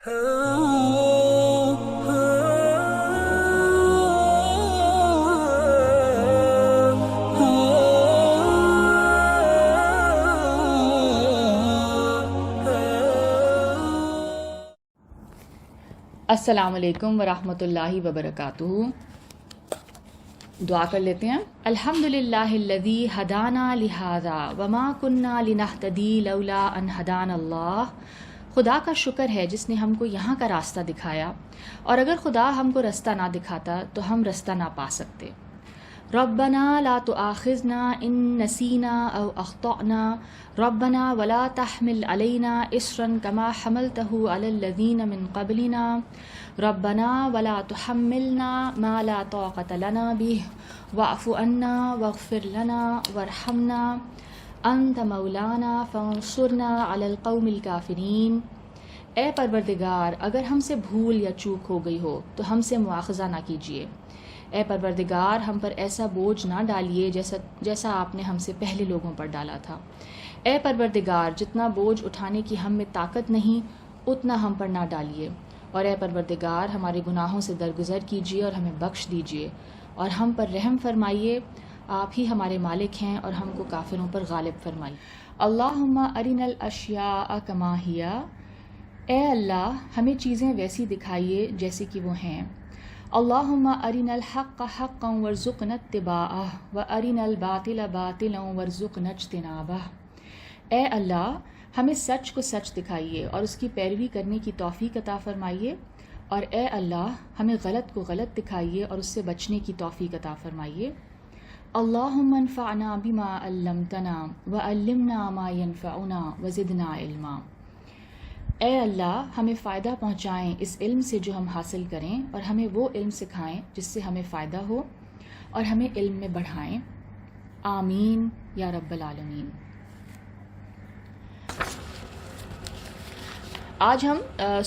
السلام علیکم ورحمۃ اللہ وبرکاتہ. دعا کر لیتے ہیں. الحمدللہ الذی ہدانا لہذا وما کننا لنہتدی لولا ان ہدانا اللہ. خدا کا شکر ہے جس نے ہم کو یہاں کا راستہ دکھایا، اور اگر خدا ہم کو راستہ نہ دکھاتا تو ہم راستہ نہ پا سکتے. ربنا لا تؤاخذنا ان نسینا او اخطأنا ربنا ولا تحمل علینا اصرا كما حملته على الذین من قبلنا ربنا ولا تحملنا ما لا طاقة لنا به واعف عنا واغفر لنا وارحمنا انت مولانا فانصرنا على القوم الكافرین. اے پروردگار، اگر ہم سے بھول یا چوک ہو گئی ہو تو ہم سے مواخذہ نہ کیجیے. اے پروردگار، ہم پر ایسا بوجھ نہ ڈالیے جیسا آپ نے ہم سے پہلے لوگوں پر ڈالا تھا. اے پروردگار، جتنا بوجھ اٹھانے کی ہم میں طاقت نہیں اتنا ہم پر نہ ڈالیے. اور اے پروردگار، ہمارے گناہوں سے درگزر کیجیے اور ہمیں بخش دیجیے اور ہم پر رحم فرمائیے. آپ ہی ہمارے مالک ہیں اور ہم کو کافروں پر غالب فرمائیے. اللہم ارنا الاشیاء کما ہی. اے اللہ، ہمیں چیزیں ویسی دکھائیے جیسے کہ وہ ہیں. اللہم ارنا الحق حقا وارزقنا اتباعہ وارنا الباطل باطلا وارزقنا اجتنابہ. اے اللہ، ہمیں سچ کو سچ دکھائیے اور اس کی پیروی کرنے کی توفیق عطا فرمائیے. اور اے اللہ، ہمیں غلط کو غلط دکھائیے اور اس سے بچنے کی توفیق عطا فرمائیے. اللہم انفعنا بما علمتنا وعلمنا ما ينفعنا وزدنا علما. اے اللہ، ہمیں فائدہ پہنچائیں اس علم سے جو ہم حاصل کریں، اور ہمیں وہ علم سکھائیں جس سے ہمیں فائدہ ہو، اور ہمیں علم میں بڑھائیں. آمین یا رب العالمین. آج ہم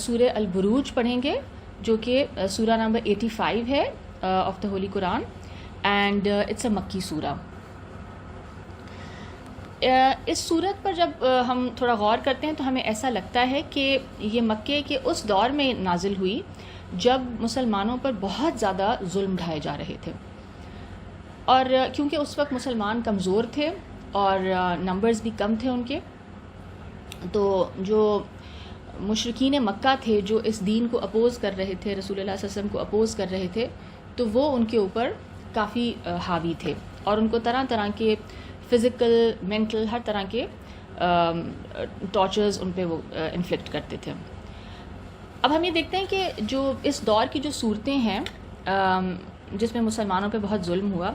سورہ البروج پڑھیں گے، جو کہ سورہ نمبر 85 ہے of the holy Quran, and it's a مکی سورہ. اس صورت پر جب ہم تھوڑا غور کرتے ہیں تو ہمیں ایسا لگتا ہے کہ یہ مکے کے اس دور میں نازل ہوئی جب مسلمانوں پر بہت زیادہ ظلم ڈھائے جا رہے تھے. اور کیونکہ اس وقت مسلمان کمزور تھے اور نمبرز بھی کم تھے ان کے، تو جو مشرکین مکہ تھے جو اس دین کو اپوز کر رہے تھے، رسول اللہ صلی اللہ علیہ وسلم کو اپوز کر رہے تھے، تو وہ ان کے اوپر کافی حاوی تھے اور ان کو طرح طرح کے فزیکل، مینٹل، ہر طرح کے ٹارچرز ان پہ وہ انفلکٹ کرتے تھے. اب ہم یہ دیکھتے ہیں کہ جو اس دور کی جو صورتیں ہیں جس میں مسلمانوں پہ بہت ظلم ہوا،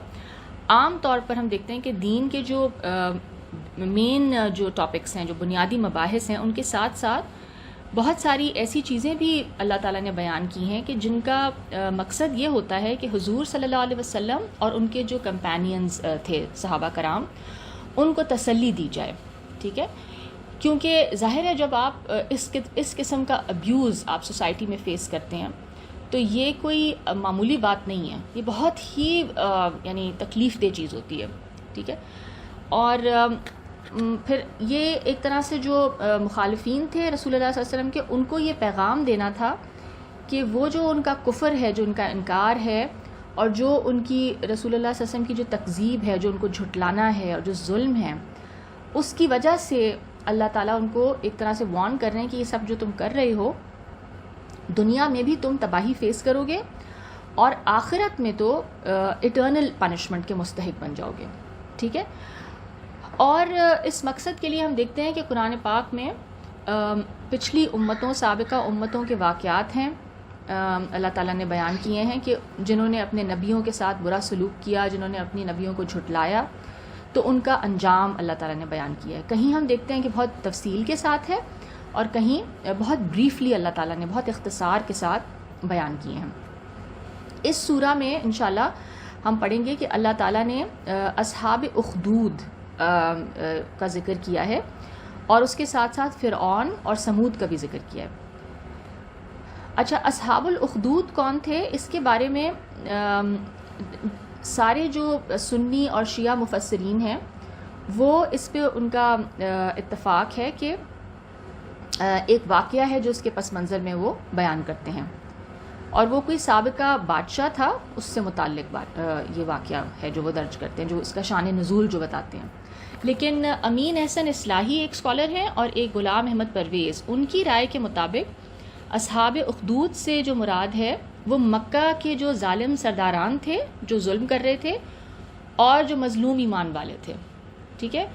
عام طور پر ہم دیکھتے ہیں کہ دین کے جو مین جو ٹاپکس ہیں، جو بنیادی مباحث ہیں، ان کے ساتھ ساتھ بہت ساری ایسی چیزیں بھی اللہ تعالیٰ نے بیان کی ہیں کہ جن کا مقصد یہ ہوتا ہے کہ حضور صلی اللہ علیہ وسلم اور ان کے جو کمپینینز تھے، صحابہ کرام، ان کو تسلی دی جائے. ٹھیک ہے، کیونکہ ظاہر ہے جب آپ اس قسم کا ابیوز آپ سوسائٹی میں فیس کرتے ہیں تو یہ کوئی معمولی بات نہیں ہے، یہ بہت ہی یعنی تکلیف دہ چیز ہوتی ہے. ٹھیک ہے، اور پھر یہ ایک طرح سے جو مخالفین تھے رسول اللہ صلی اللہ علیہ وسلم کے، ان کو یہ پیغام دینا تھا کہ وہ جو ان کا کفر ہے، جو ان کا انکار ہے، اور جو ان کی رسول اللہ صلی اللہ علیہ وسلم کی جو تکذیب ہے، جو ان کو جھٹلانا ہے اور جو ظلم ہے، اس کی وجہ سے اللہ تعالیٰ ان کو ایک طرح سے وارن کر رہے ہیں کہ یہ سب جو تم کر رہے ہو، دنیا میں بھی تم تباہی فیس کرو گے اور آخرت میں تو ایٹرنل پنشمنٹ کے مستحق بن جاؤ گے. ٹھیک ہے، اور اس مقصد کے لیے ہم دیکھتے ہیں کہ قرآن پاک میں پچھلی امتوں، سابقہ امتوں کے واقعات ہیں، اللہ تعالیٰ نے بیان کیے ہیں کہ جنہوں نے اپنے نبیوں کے ساتھ برا سلوک کیا، جنہوں نے اپنی نبیوں کو جھٹلایا، تو ان کا انجام اللہ تعالیٰ نے بیان کیا ہے. کہیں ہم دیکھتے ہیں کہ بہت تفصیل کے ساتھ ہے اور کہیں بہت بریفلی اللہ تعالیٰ نے بہت اختصار کے ساتھ بیان کیے ہیں. اس سورہ میں انشاءاللہ ہم پڑھیں گے کہ اللہ تعالیٰ نے اصحاب اخدود کا ذکر کیا ہے اور اس کے ساتھ ساتھ فرعون اور سمود کا بھی ذکر کیا ہے. اچھا، اصحاب الاخدود کون تھے؟ اس کے بارے میں سارے جو سنی اور شیعہ مفسرین ہیں وہ اس پہ ان کا اتفاق ہے کہ ایک واقعہ ہے جو اس کے پس منظر میں وہ بیان کرتے ہیں، اور وہ کوئی سابقہ بادشاہ تھا، اس سے متعلق یہ واقعہ ہے جو وہ درج کرتے ہیں، جو اس کا شان نزول جو بتاتے ہیں۔ لیکن امین احسن اصلاحی ایک اسکالر ہیں اور ایک غلام احمد پرویز، ان کی رائے کے مطابق اصحاب اخدود سے جو مراد ہے وہ مکہ کے جو ظالم سرداران تھے جو ظلم کر رہے تھے اور جو مظلوم ایمان والے تھے، ٹھیک ہے،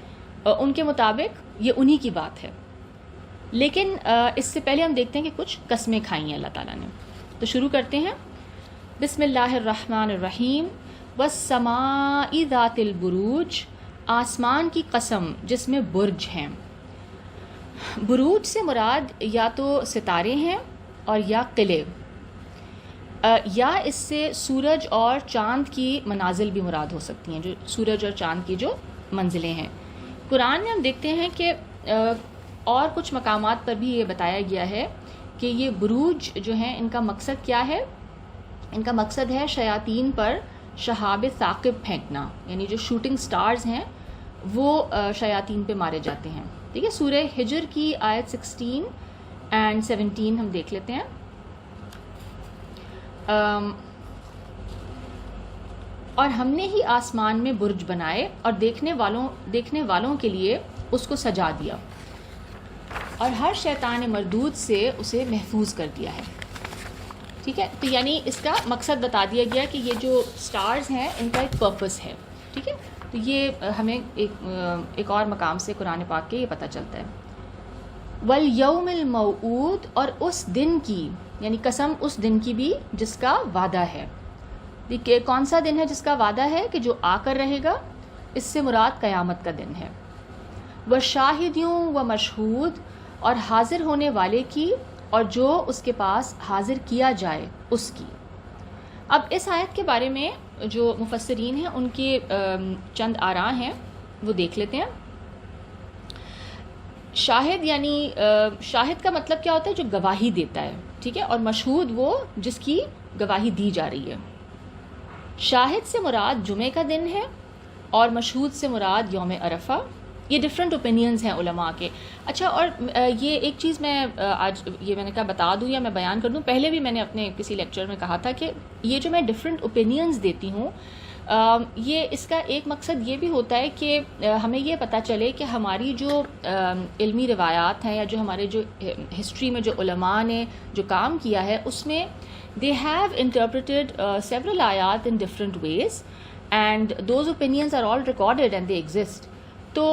ان کے مطابق یہ انہی کی بات ہے۔ لیکن اس سے پہلے ہم دیکھتے ہیں کہ کچھ قسمیں کھائی ہیں اللہ تعالیٰ نے، تو شروع کرتے ہیں۔ بسم اللہ الرحمن الرحیم، والسماء ذات البروج، آسمان کی قسم جس میں برج ہیں۔ بروج سے مراد یا تو ستارے ہیں اور یا قلعے، یا اس سے سورج اور چاند کی منازل بھی مراد ہو سکتی ہیں، جو سورج اور چاند کی جو منزلیں ہیں۔ قرآن میں ہم دیکھتے ہیں کہ اور کچھ مقامات پر بھی یہ بتایا گیا ہے کہ یہ بروج جو ہیں ان کا مقصد کیا ہے؟ ان کا مقصد ہے شیاطین پر شہاب ثاقب پھینکنا، یعنی جو شوٹنگ سٹارز ہیں وہ شیاطین پہ مارے جاتے ہیں، ٹھیک ہے۔ سورہ ہجر کی آیت 16 اینڈ 17 ہم دیکھ لیتے ہیں۔ اور ہم نے ہی آسمان میں برج بنائے اور دیکھنے والوں کے لیے اس کو سجا دیا اور ہر شیطان مردود سے اسے محفوظ کر دیا ہے، ٹھیک ہے۔ تو یعنی اس کا مقصد بتا دیا گیا کہ یہ جو سٹارز ہیں ان کا ایک پرپس ہے، ٹھیک ہے۔ تو یہ ہمیں ایک اور مقام سے قرآن پاک کے یہ پتہ چلتا ہے۔ والیوم الموعود، اور اس دن کی، یعنی قسم اس دن کی بھی جس کا وعدہ ہے۔ دیکھیے کون سا دن ہے جس کا وعدہ ہے کہ جو آ کر رہے گا، اس سے مراد قیامت کا دن ہے۔ وشاہدیوں و مشہود، اور حاضر ہونے والے کی اور جو اس کے پاس حاضر کیا جائے اس کی۔ اب اس آیت کے بارے میں جو مفسرین ہیں ان کے چند آراء ہیں وہ دیکھ لیتے ہیں۔ شاہد یعنی شاہد کا مطلب کیا ہوتا ہے؟ جو گواہی دیتا ہے، ٹھیک ہے، اور مشہود وہ جس کی گواہی دی جا رہی ہے۔ شاہد سے مراد جمعے کا دن ہے اور مشہود سے مراد یوم عرفہ۔ یہ ڈفرینٹ اوپینینز ہیں علماء کے۔ اچھا، اور یہ ایک چیز میں آج یہ میں نے کہا بتا دوں یا میں بیان کر دوں، پہلے بھی میں نے اپنے کسی لیکچر میں کہا تھا کہ یہ جو میں ڈفرینٹ اوپینینز دیتی ہوں، یہ اس کا ایک مقصد یہ بھی ہوتا ہے کہ ہمیں یہ پتہ چلے کہ ہماری جو علمی روایات ہیں یا جو ہمارے جو ہسٹری میں جو علماء نے جو کام کیا ہے اس میں they have interpreted several ayat in different ways and those opinions are all recorded and they exist۔ تو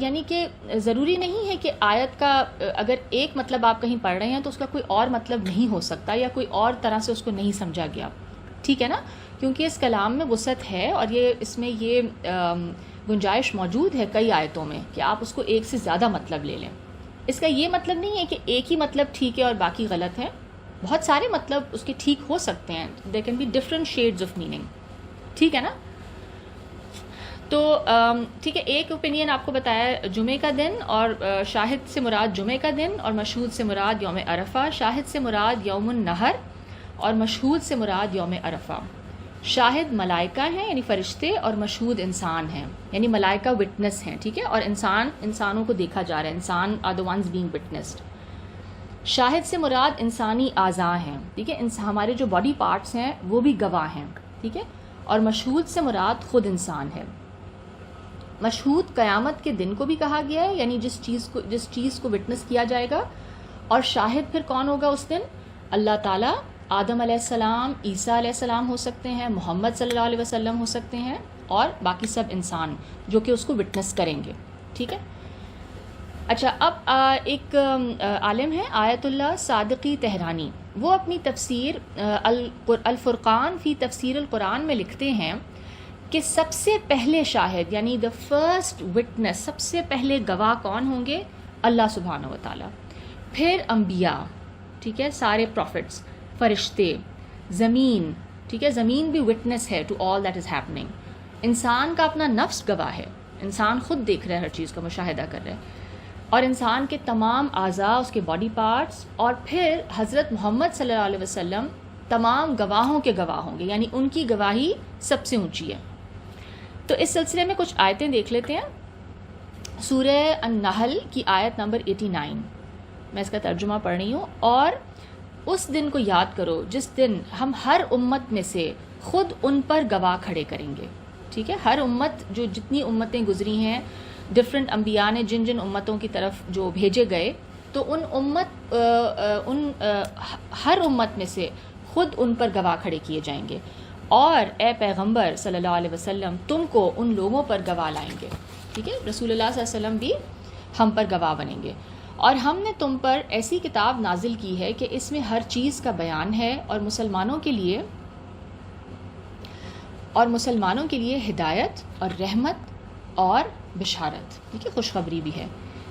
یعنی کہ ضروری نہیں ہے کہ آیت کا اگر ایک مطلب آپ کہیں پڑھ رہے ہیں تو اس کا کوئی اور مطلب نہیں ہو سکتا یا کوئی اور طرح سے اس کو نہیں سمجھا گیا، ٹھیک ہے نا، کیونکہ اس کلام میں وسعت ہے اور یہ اس میں یہ گنجائش موجود ہے کئی آیتوں میں کہ آپ اس کو ایک سے زیادہ مطلب لے لیں۔ اس کا یہ مطلب نہیں ہے کہ ایک ہی مطلب ٹھیک ہے اور باقی غلط ہے، بہت سارے مطلب اس کے ٹھیک ہو سکتے ہیں، there can be different shades of meaning، ٹھیک ہے نا۔ تو ٹھیک ہے، ایک اوپینین آپ کو بتایا جمعے کا دن، اور شاہد سے مراد جمعے کا دن اور مشہود سے مراد یوم عرفہ۔ شاہد سے مراد یوم النہر اور مشہود سے مراد یوم عرفہ۔ شاہد ملائکہ ہیں یعنی فرشتے، اور مشہود انسان ہیں یعنی ملائکہ وٹنس ہیں، ٹھیک ہے، اور انسانوں کو دیکھا جا رہا ہے، انسان are the ones being witnessed. شاہد سے مراد انسانی اعضاء ہیں، ٹھیک ہے، ہمارے جو باڈی پارٹس ہیں وہ بھی گواہ ہیں، ٹھیک ہے، اور مشہود سے مراد خود انسان ہے۔ مشہود قیامت کے دن کو بھی کہا گیا ہے، یعنی جس چیز کو وٹنس کیا جائے گا، اور شاہد پھر کون ہوگا اس دن؟ اللہ تعالیٰ، آدم علیہ السلام، عیسیٰ علیہ السلام ہو سکتے ہیں، محمد صلی اللہ علیہ وسلم ہو سکتے ہیں، اور باقی سب انسان جو کہ اس کو وٹنس کریں گے، ٹھیک ہے۔ اچھا، اب ایک عالم ہے آیت اللہ صادقی تہرانی، وہ اپنی تفسیر الفرقان فی تفسیر القرآن میں لکھتے ہیں کہ سب سے پہلے شاہد یعنی دا فرسٹ وٹنس، سب سے پہلے گواہ کون ہوں گے؟ اللہ سبحانہ و تعالیٰ، پھر انبیاء، ٹھیک ہے، سارے پروفٹس، فرشتے، زمین، ٹھیک ہے، زمین بھی وٹنس ہے to all that is happening, انسان کا اپنا نفس گواہ ہے، انسان خود دیکھ رہا ہے، ہر چیز کا مشاہدہ کر رہا ہے، اور انسان کے تمام اعضاء، اس کے باڈی پارٹس، اور پھر حضرت محمد صلی اللہ علیہ وسلم تمام گواہوں کے گواہ ہوں گے، یعنی ان کی گواہی سب سے اونچی ہے۔ تو اس سلسلے میں کچھ آیتیں دیکھ لیتے ہیں۔ سورہ النحل کی آیت نمبر 89، میں اس کا ترجمہ پڑھ رہی ہوں. اور اس دن کو یاد کرو جس دن ہم ہر امت میں سے خود ان پر گواہ کھڑے کریں گے. ٹھیک ہے, ہر امت, جو جتنی امتیں گزری ہیں, ڈفرینٹ انبیاء نے جن جن امتوں کی طرف جو بھیجے گئے, تو ہر امت میں سے خود ان پر گواہ کھڑے کیے جائیں گے. اور اے پیغمبر صلی اللہ علیہ وسلم, تم کو ان لوگوں پر گواہ لائیں گے. ٹھیک ہے, رسول اللہ صلی اللہ علیہ وسلم بھی ہم پر گواہ بنیں گے. اور ہم نے تم پر ایسی کتاب نازل کی ہے کہ اس میں ہر چیز کا بیان ہے, اور مسلمانوں کے لیے ہدایت اور رحمت اور بشارت, ٹھیک ہے, خوشخبری بھی ہے.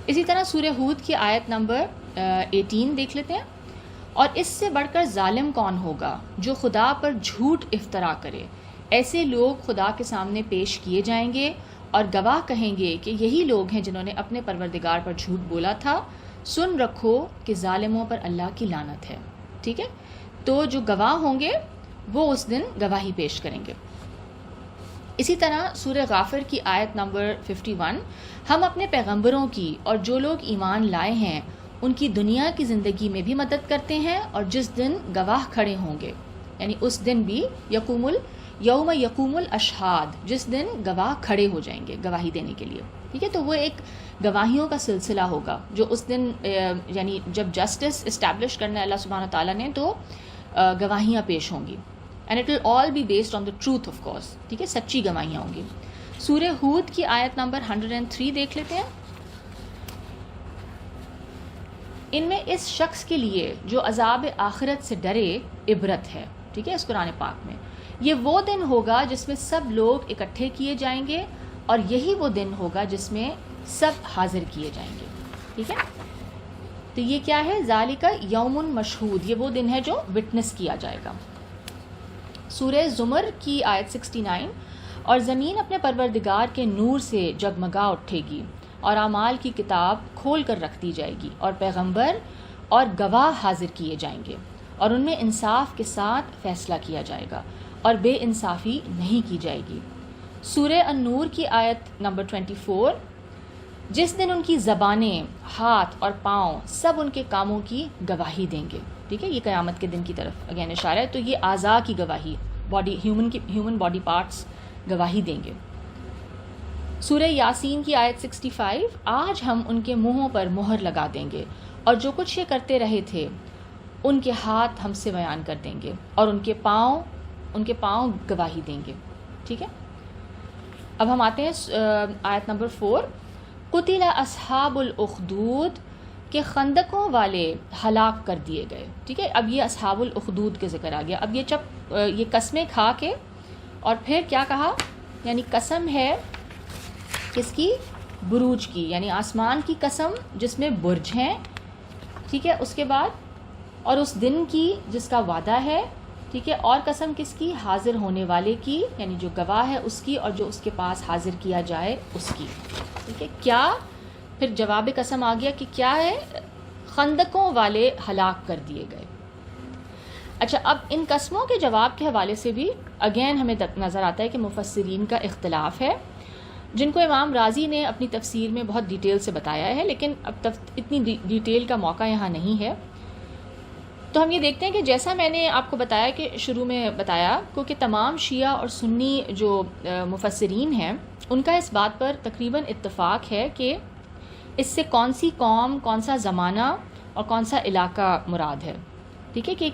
اسی طرح سورہ ہود کی آیت نمبر 18 دیکھ لیتے ہیں. اور اس سے بڑھ کر ظالم کون ہوگا جو خدا پر جھوٹ افطرا کرے. ایسے لوگ خدا کے سامنے پیش کیے جائیں گے اور گواہ کہیں گے کہ یہی لوگ ہیں جنہوں نے اپنے پروردگار پر جھوٹ بولا تھا. سن رکھو کہ ظالموں پر اللہ کی لعنت ہے. ٹھیک ہے, تو جو گواہ ہوں گے وہ اس دن گواہی پیش کریں گے. اسی طرح سورہ غافر کی آیت نمبر 51, ہم اپنے پیغمبروں کی اور جو لوگ ایمان لائے ہیں ان کی دنیا کی زندگی میں بھی مدد کرتے ہیں, اور جس دن گواہ کھڑے ہوں گے, یعنی اس دن بھی یوم یقوم الاشہاد, جس دن گواہ کھڑے ہو جائیں گے گواہی دینے کے لیے. ٹھیک ہے, تو وہ ایک گواہیوں کا سلسلہ ہوگا جو اس دن, یعنی جب جسٹس اسٹیبلش کرنا ہے اللہ سبحانہ تعالیٰ نے, تو گواہیاں پیش ہوں گی. And it will all be based on the truth of course. ٹھیک ہے, سچی گواہیاں ہوں گی. سورہ ہود کی آیت نمبر 103 دیکھ لیتے ہیں. ان میں اس شخص کے لیے جو عذاب آخرت سے ڈرے عبرت ہے. ٹھیک ہے, اس قرآن پاک میں یہ وہ دن ہوگا جس میں سب لوگ اکٹھے کیے جائیں گے, اور یہی وہ دن ہوگا جس میں سب حاضر کیے جائیں گے. ٹھیک ہے, تو یہ کیا ہے, ذالک یوم مشہود, یہ وہ دن ہے جو وٹنس کیا جائے گا. سورہ زمر کی آیت 69, اور زمین اپنے پروردگار کے نور سے جگمگا اٹھے گی, اور اعمال کی کتاب کھول کر رکھ دی جائے گی, اور پیغمبر اور گواہ حاضر کیے جائیں گے, اور ان میں انصاف کے ساتھ فیصلہ کیا جائے گا, اور بے انصافی نہیں کی جائے گی. سورہ النور کی آیت نمبر 24, جس دن ان کی زبانیں, ہاتھ اور پاؤں سب ان کے کاموں کی گواہی دیں گے. ٹھیک ہے, یہ قیامت کے دن کی طرف اگین اشارہ ہے. تو یہ اعضاء کی گواہی, ہیومن باڈی پارٹس گواہی دیں گے. سورہ یاسین کی آیت 65, آج ہم ان کے منہوں پر مہر لگا دیں گے, اور جو کچھ یہ کرتے رہے تھے ان کے ہاتھ ہم سے بیان کر دیں گے, اور ان کے پاؤں گواہی دیں گے. ٹھیک ہے, اب ہم آتے ہیں آیت نمبر 4, قتل اصحاب الاخدود, کہ خندقوں والے ہلاک کر دیے گئے. ٹھیک ہے, اب یہ اصحاب الاخدود کے ذکر آ گیا. اب یہ قسمیں کھا کے, اور پھر کیا کہا, یعنی قسم ہے کس کی, بروج کی, یعنی آسمان کی قسم جس میں برج ہیں. ٹھیک ہے, اس کے بعد اور اس دن کی جس کا وعدہ ہے. ٹھیک ہے, اور قسم کس کی, حاضر ہونے والے کی, یعنی جو گواہ ہے اس کی, اور جو اس کے پاس حاضر کیا جائے اس کی. ٹھیک ہے, کیا پھر جواب قسم آ گیا کہ کیا ہے, خندقوں والے ہلاک کر دیے گئے. اچھا, اب ان قسموں کے جواب کے حوالے سے بھی اگین ہمیں نظر آتا ہے کہ مفسرین کا اختلاف ہے, جن کو امام رازی نے اپنی تفسیر میں بہت ڈیٹیل سے بتایا ہے, لیکن اب اتنی ڈیٹیل کا موقع یہاں نہیں ہے. تو ہم یہ دیکھتے ہیں کہ جیسا میں نے آپ کو بتایا کہ شروع میں بتایا, کیونکہ تمام شیعہ اور سنی جو مفسرین ہیں ان کا اس بات پر تقریباً اتفاق ہے کہ اس سے کون سی قوم, کون سا زمانہ اور کون سا علاقہ مراد ہے. ٹھیک ہے, کہ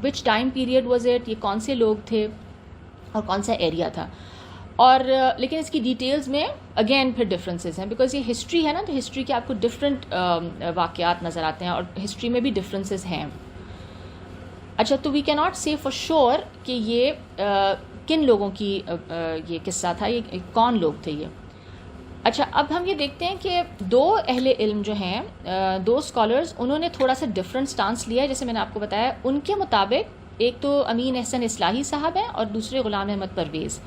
which time period was it, یہ کون سے لوگ تھے اور کون سا ایریا تھا. اور لیکن اس کی ڈیٹیلز میں اگین پھر ڈفرینسز ہیں, بیکاز یہ ہسٹری ہے نا, تو ہسٹری کے آپ کو ڈفرینٹ واقعات نظر آتے ہیں, اور ہسٹری میں بھی ڈفرینسز ہیں. اچھا, تو وی کی ناٹ سے فار شیور کہ یہ کن لوگوں کی یہ قصہ تھا, یہ کون لوگ تھے یہ. اچھا, اب ہم یہ دیکھتے ہیں کہ دو اہل علم جو ہیں, دو اسکالرز, انہوں نے تھوڑا سا ڈفرینٹ سٹانس لیا ہے. جیسے میں نے آپ کو بتایا, ان کے مطابق ایک تو امین احسن اصلاحی صاحب ہیں اور دوسرے غلام احمد پرویز.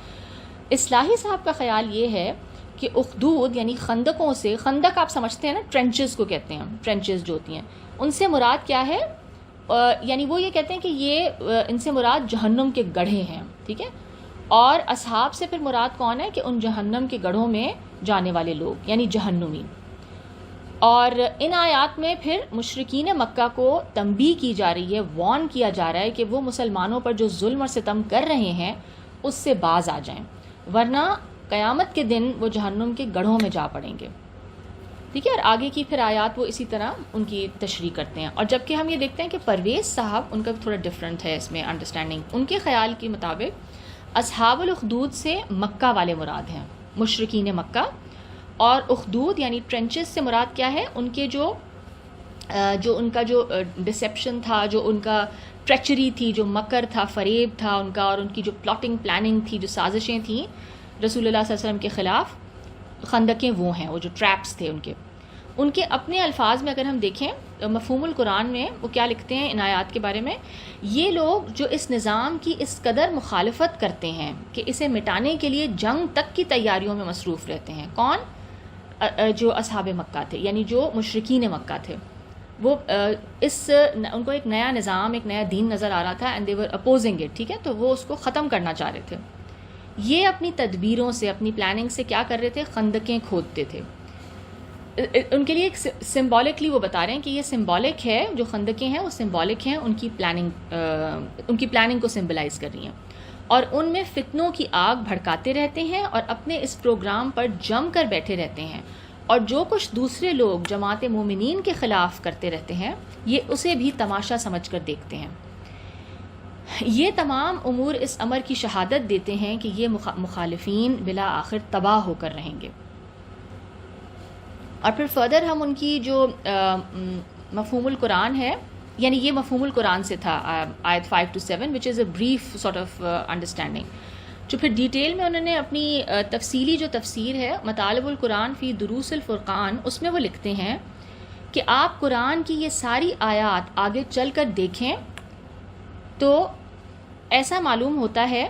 اصلاحی صاحب کا خیال یہ ہے کہ اخدود یعنی خندقوں سے, خندق آپ سمجھتے ہیں نا, ٹرنچز کو کہتے ہیں, ٹرنچز جو ہوتی ہیں, ان سے مراد کیا ہے, یعنی وہ یہ کہتے ہیں کہ یہ ان سے مراد جہنم کے گڑھے ہیں. ٹھیک ہے, اور اصحاب سے پھر مراد کون ہے کہ ان جہنم کے گڑھوں میں جانے والے لوگ, یعنی جہنمی. اور ان آیات میں پھر مشرکین مکہ کو تنبیہ کی جا رہی ہے، وارن کیا جا رہا ہے کہ وہ مسلمانوں پر جو ظلم اور ستم کر رہے ہیں اس سے باز آ جائیں، ورنہ قیامت کے دن وہ جہنم کے گڑھوں میں جا پڑیں گے. ٹھیک ہے، اور آگے کی پھر آیات وہ اسی طرح ان کی تشریح کرتے ہیں. اور جبکہ ہم یہ دیکھتے ہیں کہ پرویز صاحب ان کا تھوڑا ڈفرینٹ ہے اس میں انڈرسٹینڈنگ. ان کے خیال کے مطابق اصحاب الاخدود سے مکہ والے مراد ہیں، مشرکین مکہ. اور اخدود یعنی ٹرنچز سے مراد کیا ہے؟ ان کے جو ان کا جو ڈسیپشن تھا، جو ان کا ٹریچری تھی، جو مکر تھا، فریب تھا ان کا، اور ان کی جو پلاٹنگ پلاننگ تھی، جو سازشیں تھیں رسول اللہ صلی اللہ علیہ وسلم کے خلاف، خندقیں وہ ہیں، وہ جو ٹریپس تھے ان کے اپنے الفاظ میں اگر ہم دیکھیں مفہوم القرآن میں وہ کیا لکھتے ہیں ان آیات کے بارے میں، یہ لوگ جو اس نظام کی اس قدر مخالفت کرتے ہیں کہ اسے مٹانے کے لیے جنگ تک کی تیاریوں میں مصروف رہتے ہیں. کون؟ جو اصحاب مکہ تھے، یعنی جو مشرکین مکہ تھے. وہ ان کو ایک نیا نظام، ایک نیا دین نظر آ رہا تھا، and they were opposing it. ٹھیک ہے، تو وہ اس کو ختم کرنا چاہ رہے تھے. یہ اپنی تدبیروں سے، اپنی پلاننگ سے کیا کر رہے تھے؟ خندقیں کھودتے تھے. ان کے لیے ایک سمبولکلی وہ بتا رہے ہیں کہ یہ سمبولک ہے، جو خندقیں ہیں وہ سمبولک ہیں، ان کی پلاننگ کو سمبلائز کر رہی ہیں. اور ان میں فتنوں کی آگ بھڑکاتے رہتے ہیں اور اپنے اس پروگرام پر جم کر بیٹھے رہتے ہیں، اور جو کچھ دوسرے لوگ جماعت مومنین کے خلاف کرتے رہتے ہیں یہ اسے بھی تماشا سمجھ کر دیکھتے ہیں. یہ تمام امور اس امر کی شہادت دیتے ہیں کہ یہ مخالفین بلا آخر تباہ ہو کر رہیں گے. اور پھر فردر ہم ان کی جو مفہوم القرآن ہے، یعنی یہ مفہوم القرآن سے تھا آیت 5 to 7 which is a brief sort of understanding. جو پھر ڈیٹیل میں انہوں نے اپنی تفصیلی جو تفسیر ہے مطالب القرآن فی دروس الفرقان، اس میں وہ لکھتے ہیں کہ آپ قرآن کی یہ ساری آیات آگے چل کر دیکھیں تو ایسا معلوم ہوتا ہے،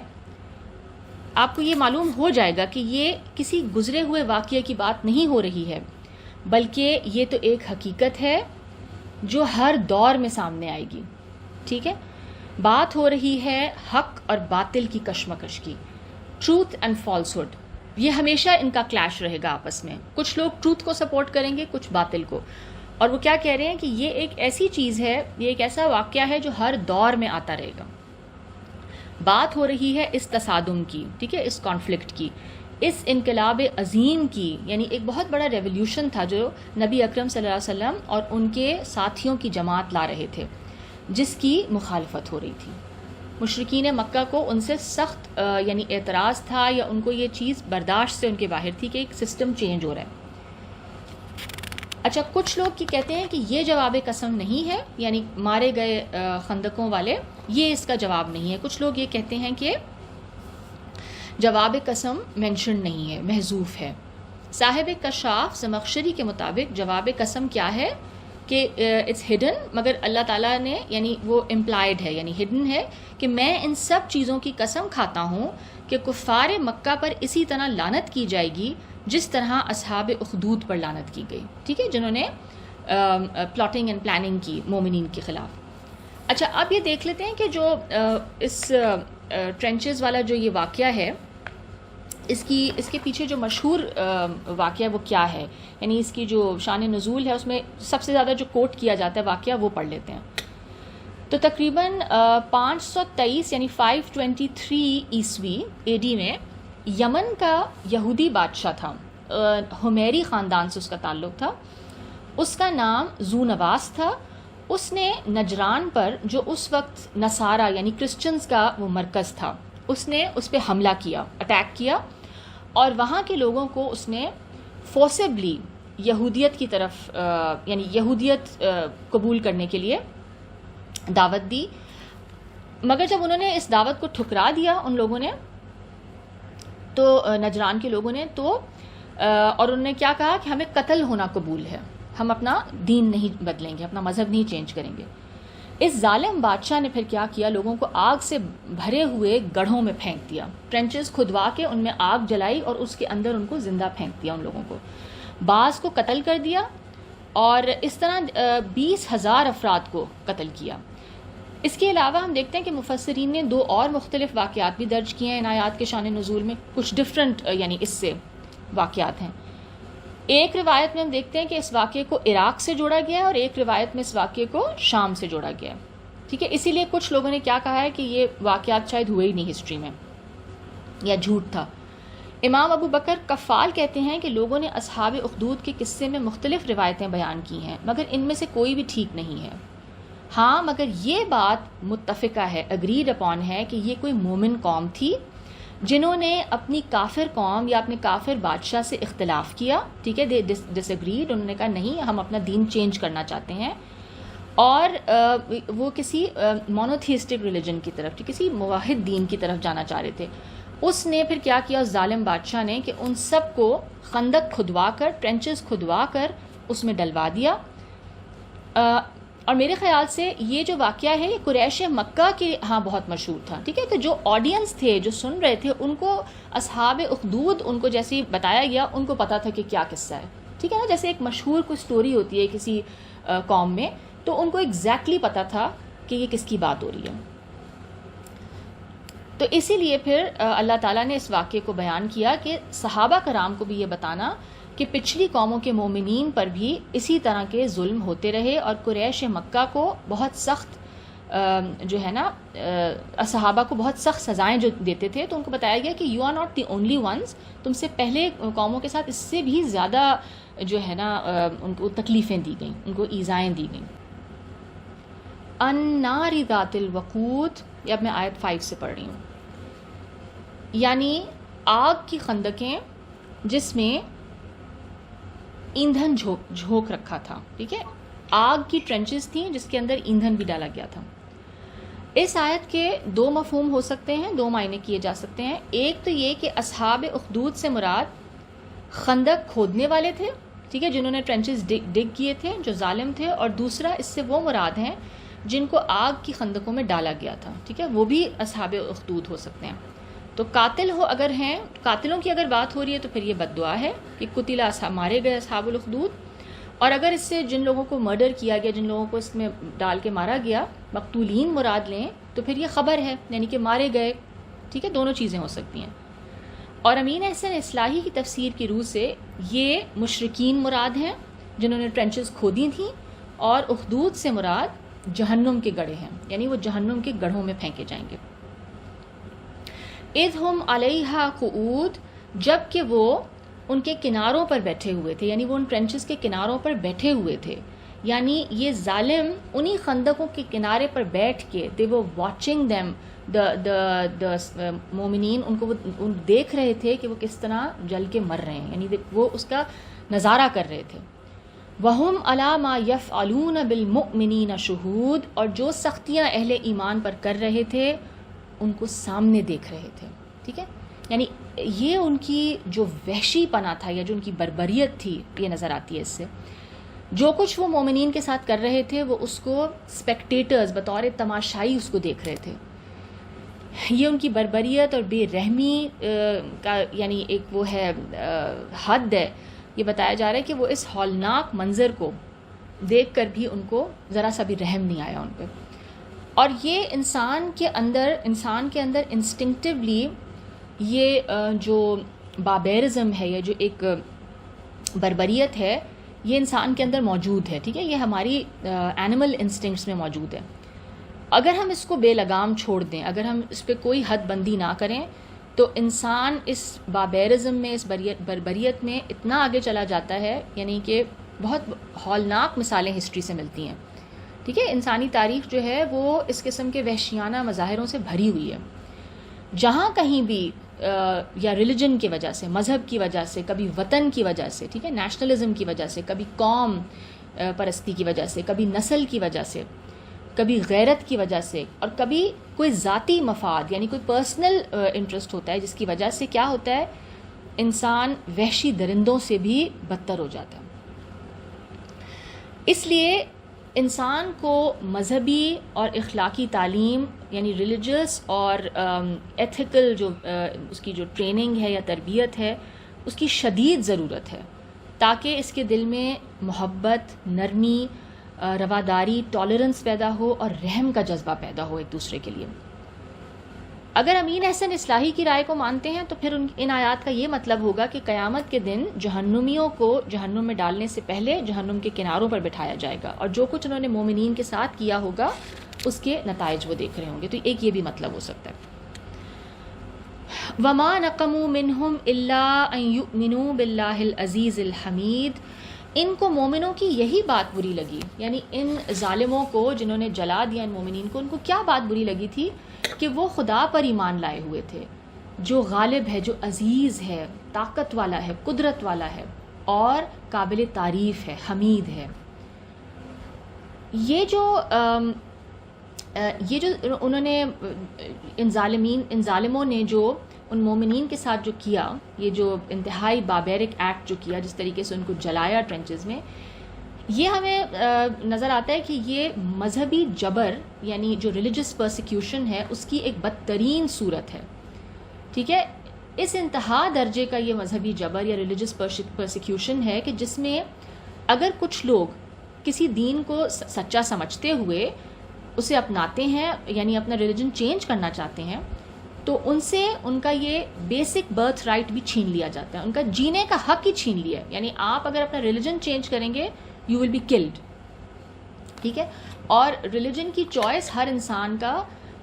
آپ کو یہ معلوم ہو جائے گا کہ یہ کسی گزرے ہوئے واقعے کی بات نہیں ہو رہی ہے، بلکہ یہ تو ایک حقیقت ہے جو ہر دور میں سامنے آئے گی. ٹھیک ہے، بات ہو رہی ہے حق اور باطل کی کشمکش کی، ٹروتھ اینڈ فالسہڈ. یہ ہمیشہ ان کا کلیش رہے گا آپس میں. کچھ لوگ ٹروتھ کو سپورٹ کریں گے، کچھ باطل کو. اور وہ کیا کہہ رہے ہیں کہ یہ ایک ایسی چیز ہے، یہ ایک ایسا واقعہ ہے جو ہر دور میں آتا رہے گا. بات ہو رہی ہے اس تصادم کی، ٹھیک ہے، اس کانفلکٹ کی، اس انقلاب عظیم کی. یعنی ایک بہت بڑا ریولیوشن تھا جو نبی اکرم صلی اللہ علیہ وسلم اور ان کے ساتھیوں کی جماعت لا رہے تھے، جس کی مخالفت ہو رہی تھی. مشرکین مکہ کو ان سے سخت یعنی اعتراض تھا، یا ان کو یہ چیز برداشت سے ان کے باہر تھی کہ ایک سسٹم چینج ہو رہا ہے. اچھا، کچھ لوگ یہ کہتے ہیں کہ یہ جواب قسم نہیں ہے، یعنی مارے گئے خندقوں والے، یہ اس کا جواب نہیں ہے. کچھ لوگ یہ کہتے ہیں کہ جواب قسم مینشن نہیں ہے، محذوف ہے. صاحب کشاف زمخشری کے مطابق جواب قسم کیا ہے کہ اٹس ہڈن، مگر اللہ تعالیٰ نے یعنی وہ امپلائڈ ہے، یعنی ہڈن ہے کہ میں ان سب چیزوں کی قسم کھاتا ہوں کہ کفار مکہ پر اسی طرح لعنت کی جائے گی جس طرح اصحاب اخدود پر لعنت کی گئی. ٹھیک ہے، جنہوں نے پلاٹنگ اینڈ پلاننگ کی مومنین کے خلاف. اچھا، اب یہ دیکھ لیتے ہیں کہ جو اس ٹرنچز والا جو یہ واقعہ ہے، اس کے پیچھے جو مشہور واقعہ وہ کیا ہے، یعنی اس کی جو شان نزول ہے اس میں سب سے زیادہ جو کوٹ کیا جاتا ہے واقعہ وہ پڑھ لیتے ہیں. تو تقریباً 523 یعنی 523 عیسوی AD میں یمن کا یہودی بادشاہ تھا، حمیری خاندان سے اس کا تعلق تھا. اس کا نام ذو نواس تھا. اس نے نجران پر جو اس وقت نصارہ یعنی کرسچنز کا وہ مرکز تھا، اس نے اس پہ حملہ کیا، اٹیک کیا، اور وہاں کے لوگوں کو اس نے فورسبلی یہودیت کی طرف یعنی یہودیت قبول کرنے کے لیے دعوت دی. مگر جب انہوں نے اس دعوت کو ٹھکرا دیا ان لوگوں نے، تو نجران کے لوگوں نے تو اور انہوں نے کیا کہا کہ ہمیں قتل ہونا قبول ہے، ہم اپنا دین نہیں بدلیں گے، اپنا مذہب نہیں چینج کریں گے. اس ظالم بادشاہ نے پھر کیا کیا، لوگوں کو آگ سے بھرے ہوئے گڑھوں میں پھینک دیا، ٹرنچز کھدوا کے ان میں آگ جلائی اور اس کے اندر ان کو زندہ پھینک دیا ان لوگوں کو. بعض کو قتل کر دیا، اور اس طرح 20,000 افراد کو قتل کیا. اس کے علاوہ ہم دیکھتے ہیں کہ مفسرین نے 2 اور مختلف واقعات بھی درج کیے ہیں ان آیات کے شان نزول میں، کچھ ڈفرینٹ یعنی اس سے واقعات ہیں. ایک روایت میں ہم دیکھتے ہیں کہ اس واقعے کو عراق سے جوڑا گیا ہے اور ایک روایت میں اس واقعے کو شام سے جوڑا گیا ہے. ٹھیک ہے, اسی لیے کچھ لوگوں نے کیا کہا ہے کہ یہ واقعات شاید ہوئے ہی نہیں ہسٹری میں, یا جھوٹ تھا. امام ابو بکر کفال کہتے ہیں کہ لوگوں نے اصحاب اخدود کے قصے میں مختلف روایتیں بیان کی ہیں, مگر ان میں سے کوئی بھی ٹھیک نہیں ہے. ہاں, مگر یہ بات متفقہ ہے, اگریڈ اپون ہے کہ یہ کوئی مومن قوم تھی جنہوں نے اپنی کافر قوم یا اپنے کافر بادشاہ سے اختلاف کیا. ٹھیک ہے, دے ڈس اگریڈ, انہوں نے کہا نہیں ہم اپنا دین چینج کرنا چاہتے ہیں, اور وہ کسی مونوتھیسٹک ریلیجن کی طرف, کسی موحد دین کی طرف جانا چاہ رہے تھے. اس نے پھر کیا کیا اس ظالم بادشاہ نے کہ ان سب کو خندق کھدوا کر, ٹرنچز کھدوا کر اس میں ڈلوا دیا. اور میرے خیال سے یہ جو واقعہ ہے یہ قریش مکہ کے ہاں بہت مشہور تھا. ٹھیک ہے, تو جو آڈینس تھے جو سن رہے تھے ان کو اصحاب اخدود, ان کو جیسے بتایا گیا ان کو پتا تھا کہ کیا قصہ ہے. ٹھیک ہے نا, جیسے ایک مشہور کوئی سٹوری ہوتی ہے کسی قوم میں, تو ان کو ایگزیکٹلی پتا تھا کہ یہ کس کی بات ہو رہی ہے. تو اسی لیے پھر اللہ تعالیٰ نے اس واقعے کو بیان کیا کہ صحابہ کرام کو بھی یہ بتانا کہ پچھلی قوموں کے مومنین پر بھی اسی طرح کے ظلم ہوتے رہے, اور قریش مکہ کو بہت سخت جو ہے نا صحابہ کو بہت سخت سزائیں جو دیتے تھے. تو ان کو بتایا گیا کہ you are not the only ones, تم سے پہلے قوموں کے ساتھ اس سے بھی زیادہ جو ہے نا ان کو تکلیفیں دی گئیں, ان کو ایذائیں دی گئیں. النار ذات الوقود, یہ اب میں آیت 5 سے پڑھ رہی ہوں, یعنی آگ کی خندقیں جس میں ایندھن جھونک رکھا تھا. ٹھیک ہے, آگ کی ٹرنچز تھیں جس کے اندر ایندھن بھی ڈالا گیا تھا. اس آیت کے دو مفہوم ہو سکتے ہیں, دو معنی کیے جا سکتے ہیں. ایک تو یہ کہ اصحاب اخدود سے مراد خندق کھودنے والے تھے, ٹھیک ہے, جنہوں نے ٹرنچز ڈگ کیے تھے, جو ظالم تھے. اور دوسرا اس سے وہ مراد ہیں جن کو آگ کی خندقوں میں ڈالا گیا تھا. ٹھیک ہے, وہ بھی اصحاب اخدود ہو سکتے ہیں. تو قاتل ہو اگر ہیں, قاتلوں کی اگر بات ہو رہی ہے تو پھر یہ بد دعا ہے کہ قتل مارے گئے اصحاب الاخدود. اور اگر اس سے جن لوگوں کو مرڈر کیا گیا, جن لوگوں کو اس میں ڈال کے مارا گیا, مقتولین مراد لیں تو پھر یہ خبر ہے, یعنی کہ مارے گئے. ٹھیک ہے, دونوں چیزیں ہو سکتی ہیں. اور امین احسن اصلاحی کی تفسیر کی روح سے یہ مشرکین مراد ہیں جنہوں نے ٹرنچز کھودی تھیں, اور اخدود سے مراد جہنم کے گڑھے ہیں, یعنی وہ جہنم کے گڑھوں میں پھینکے جائیں گے. اذ ہم علیہا قعود, جب کہ وہ ان کے کناروں پر بیٹھے ہوئے تھے, یعنی وہ ان ٹرنچز کے کناروں پر بیٹھے ہوئے تھے. یعنی یہ ظالم انہی خندقوں کے کنارے پر بیٹھ کے they were watching them, the مومنین, ان کو وہ دیکھ رہے تھے کہ وہ کس طرح جل کے مر رہے ہیں, یعنی وہ اس کا نظارہ کر رہے تھے. وَهُمْ عَلَى مَا يَفْعَلُونَ بِالْمُؤْمِنِينَ شُهُودٌ, اور جو سختیاں اہل ایمان پر کر رہے تھے ان کو سامنے دیکھ رہے تھے. ٹھیک ہے, یعنی یہ ان کی جو وحشی پنا تھا یا جو ان کی بربریت تھی یہ نظر آتی ہے اس سے. جو کچھ وہ مومنین کے ساتھ کر رہے تھے وہ اس کو اسپیکٹیٹرز بطور تماشائی اس کو دیکھ رہے تھے. یہ ان کی بربریت اور بے رحمی کا یعنی ایک وہ ہے حد ہے. یہ بتایا جا رہا ہے کہ وہ اس ہولناک منظر کو دیکھ کر بھی ان کو ذرا سا بھی رحم نہیں آیا ان پہ. اور یہ انسان کے اندر انسٹنکٹیولی یہ جو باربیرزم ہے یا جو ایک بربریت ہے یہ انسان کے اندر موجود ہے. ٹھیک ہے, یہ ہماری اینیمل انسٹنکٹس میں موجود ہے. اگر ہم اس کو بے لگام چھوڑ دیں, اگر ہم اس پہ کوئی حد بندی نہ کریں تو انسان اس باربیرزم میں, اس بربریت میں اتنا آگے چلا جاتا ہے, یعنی کہ بہت ہولناک مثالیں ہسٹری سے ملتی ہیں. ٹھیک ہے, انسانی تاریخ جو ہے وہ اس قسم کے وحشیانہ مظاہروں سے بھری ہوئی ہے. جہاں کہیں بھی یا ریلیجن کی وجہ سے, مذہب کی وجہ سے, کبھی وطن کی وجہ سے, ٹھیک ہے, نیشنلزم کی وجہ سے, کبھی قوم پرستی کی وجہ سے, کبھی نسل کی وجہ سے, کبھی غیرت کی وجہ سے, اور کبھی کوئی ذاتی مفاد یعنی کوئی پرسنل انٹرسٹ ہوتا ہے جس کی وجہ سے کیا ہوتا ہے, انسان وحشی درندوں سے بھی بدتر ہو جاتا ہے. اس لیے انسان کو مذہبی اور اخلاقی تعلیم یعنی ریلیجس اور ایتھیکل جو اس کی جو ٹریننگ ہے یا تربیت ہے اس کی شدید ضرورت ہے تاکہ اس کے دل میں محبت, نرمی, رواداری, ٹالرنس پیدا ہو اور رحم کا جذبہ پیدا ہو ایک دوسرے کے لیے. اگر امین احسن اصلاحی کی رائے کو مانتے ہیں تو پھر ان آیات کا یہ مطلب ہوگا کہ قیامت کے دن جہنمیوں کو جہنم میں ڈالنے سے پہلے جہنم کے کناروں پر بٹھایا جائے گا، اور جو کچھ انہوں نے مومنین کے ساتھ کیا ہوگا اس کے نتائج وہ دیکھ رہے ہوں گے. تو ایک یہ بھی مطلب ہو سکتا ہے. وما نقموا منہم الا ان یؤمنوا باللہ العزیز الحمید. ان کو مومنوں کی یہی بات بری لگی، یعنی ان ظالموں کو جنہوں نے جلا دیا ان مومنین کو، ان کو کیا بات بری لگی تھی؟ کہ وہ خدا پر ایمان لائے ہوئے تھے جو غالب ہے، جو عزیز ہے، طاقت والا ہے، قدرت والا ہے اور قابل تعریف ہے، حمید ہے. یہ جو انہوں نے ان ظالموں نے جو ان مومنین کے ساتھ جو کیا، یہ جو انتہائی باربیرک ایکٹ جو کیا، جس طریقے سے ان کو جلایا ٹرنچز میں، یہ ہمیں نظر آتا ہے کہ یہ مذہبی جبر یعنی جو ریلیجس پرسیکیوشن ہے اس کی ایک بدترین صورت ہے. ٹھیک ہے، اس انتہا درجے کا یہ مذہبی جبر یا ریلیجس پرسیکیوشن ہے کہ جس میں اگر کچھ لوگ کسی دین کو سچا سمجھتے ہوئے اسے اپناتے ہیں، یعنی اپنا ریلیجن چینج کرنا چاہتے ہیں، تو ان سے ان کا یہ بیسک برتھ رائٹ بھی چھین لیا جاتا ہے، ان کا جینے کا حق ہی چھین لیا ہے. یعنی آپ اگر اپنا ریلیجن چینج کریں گے یو ول بی کلڈ. ٹھیک ہے، اور ریلیجن کی چوائس ہر انسان کا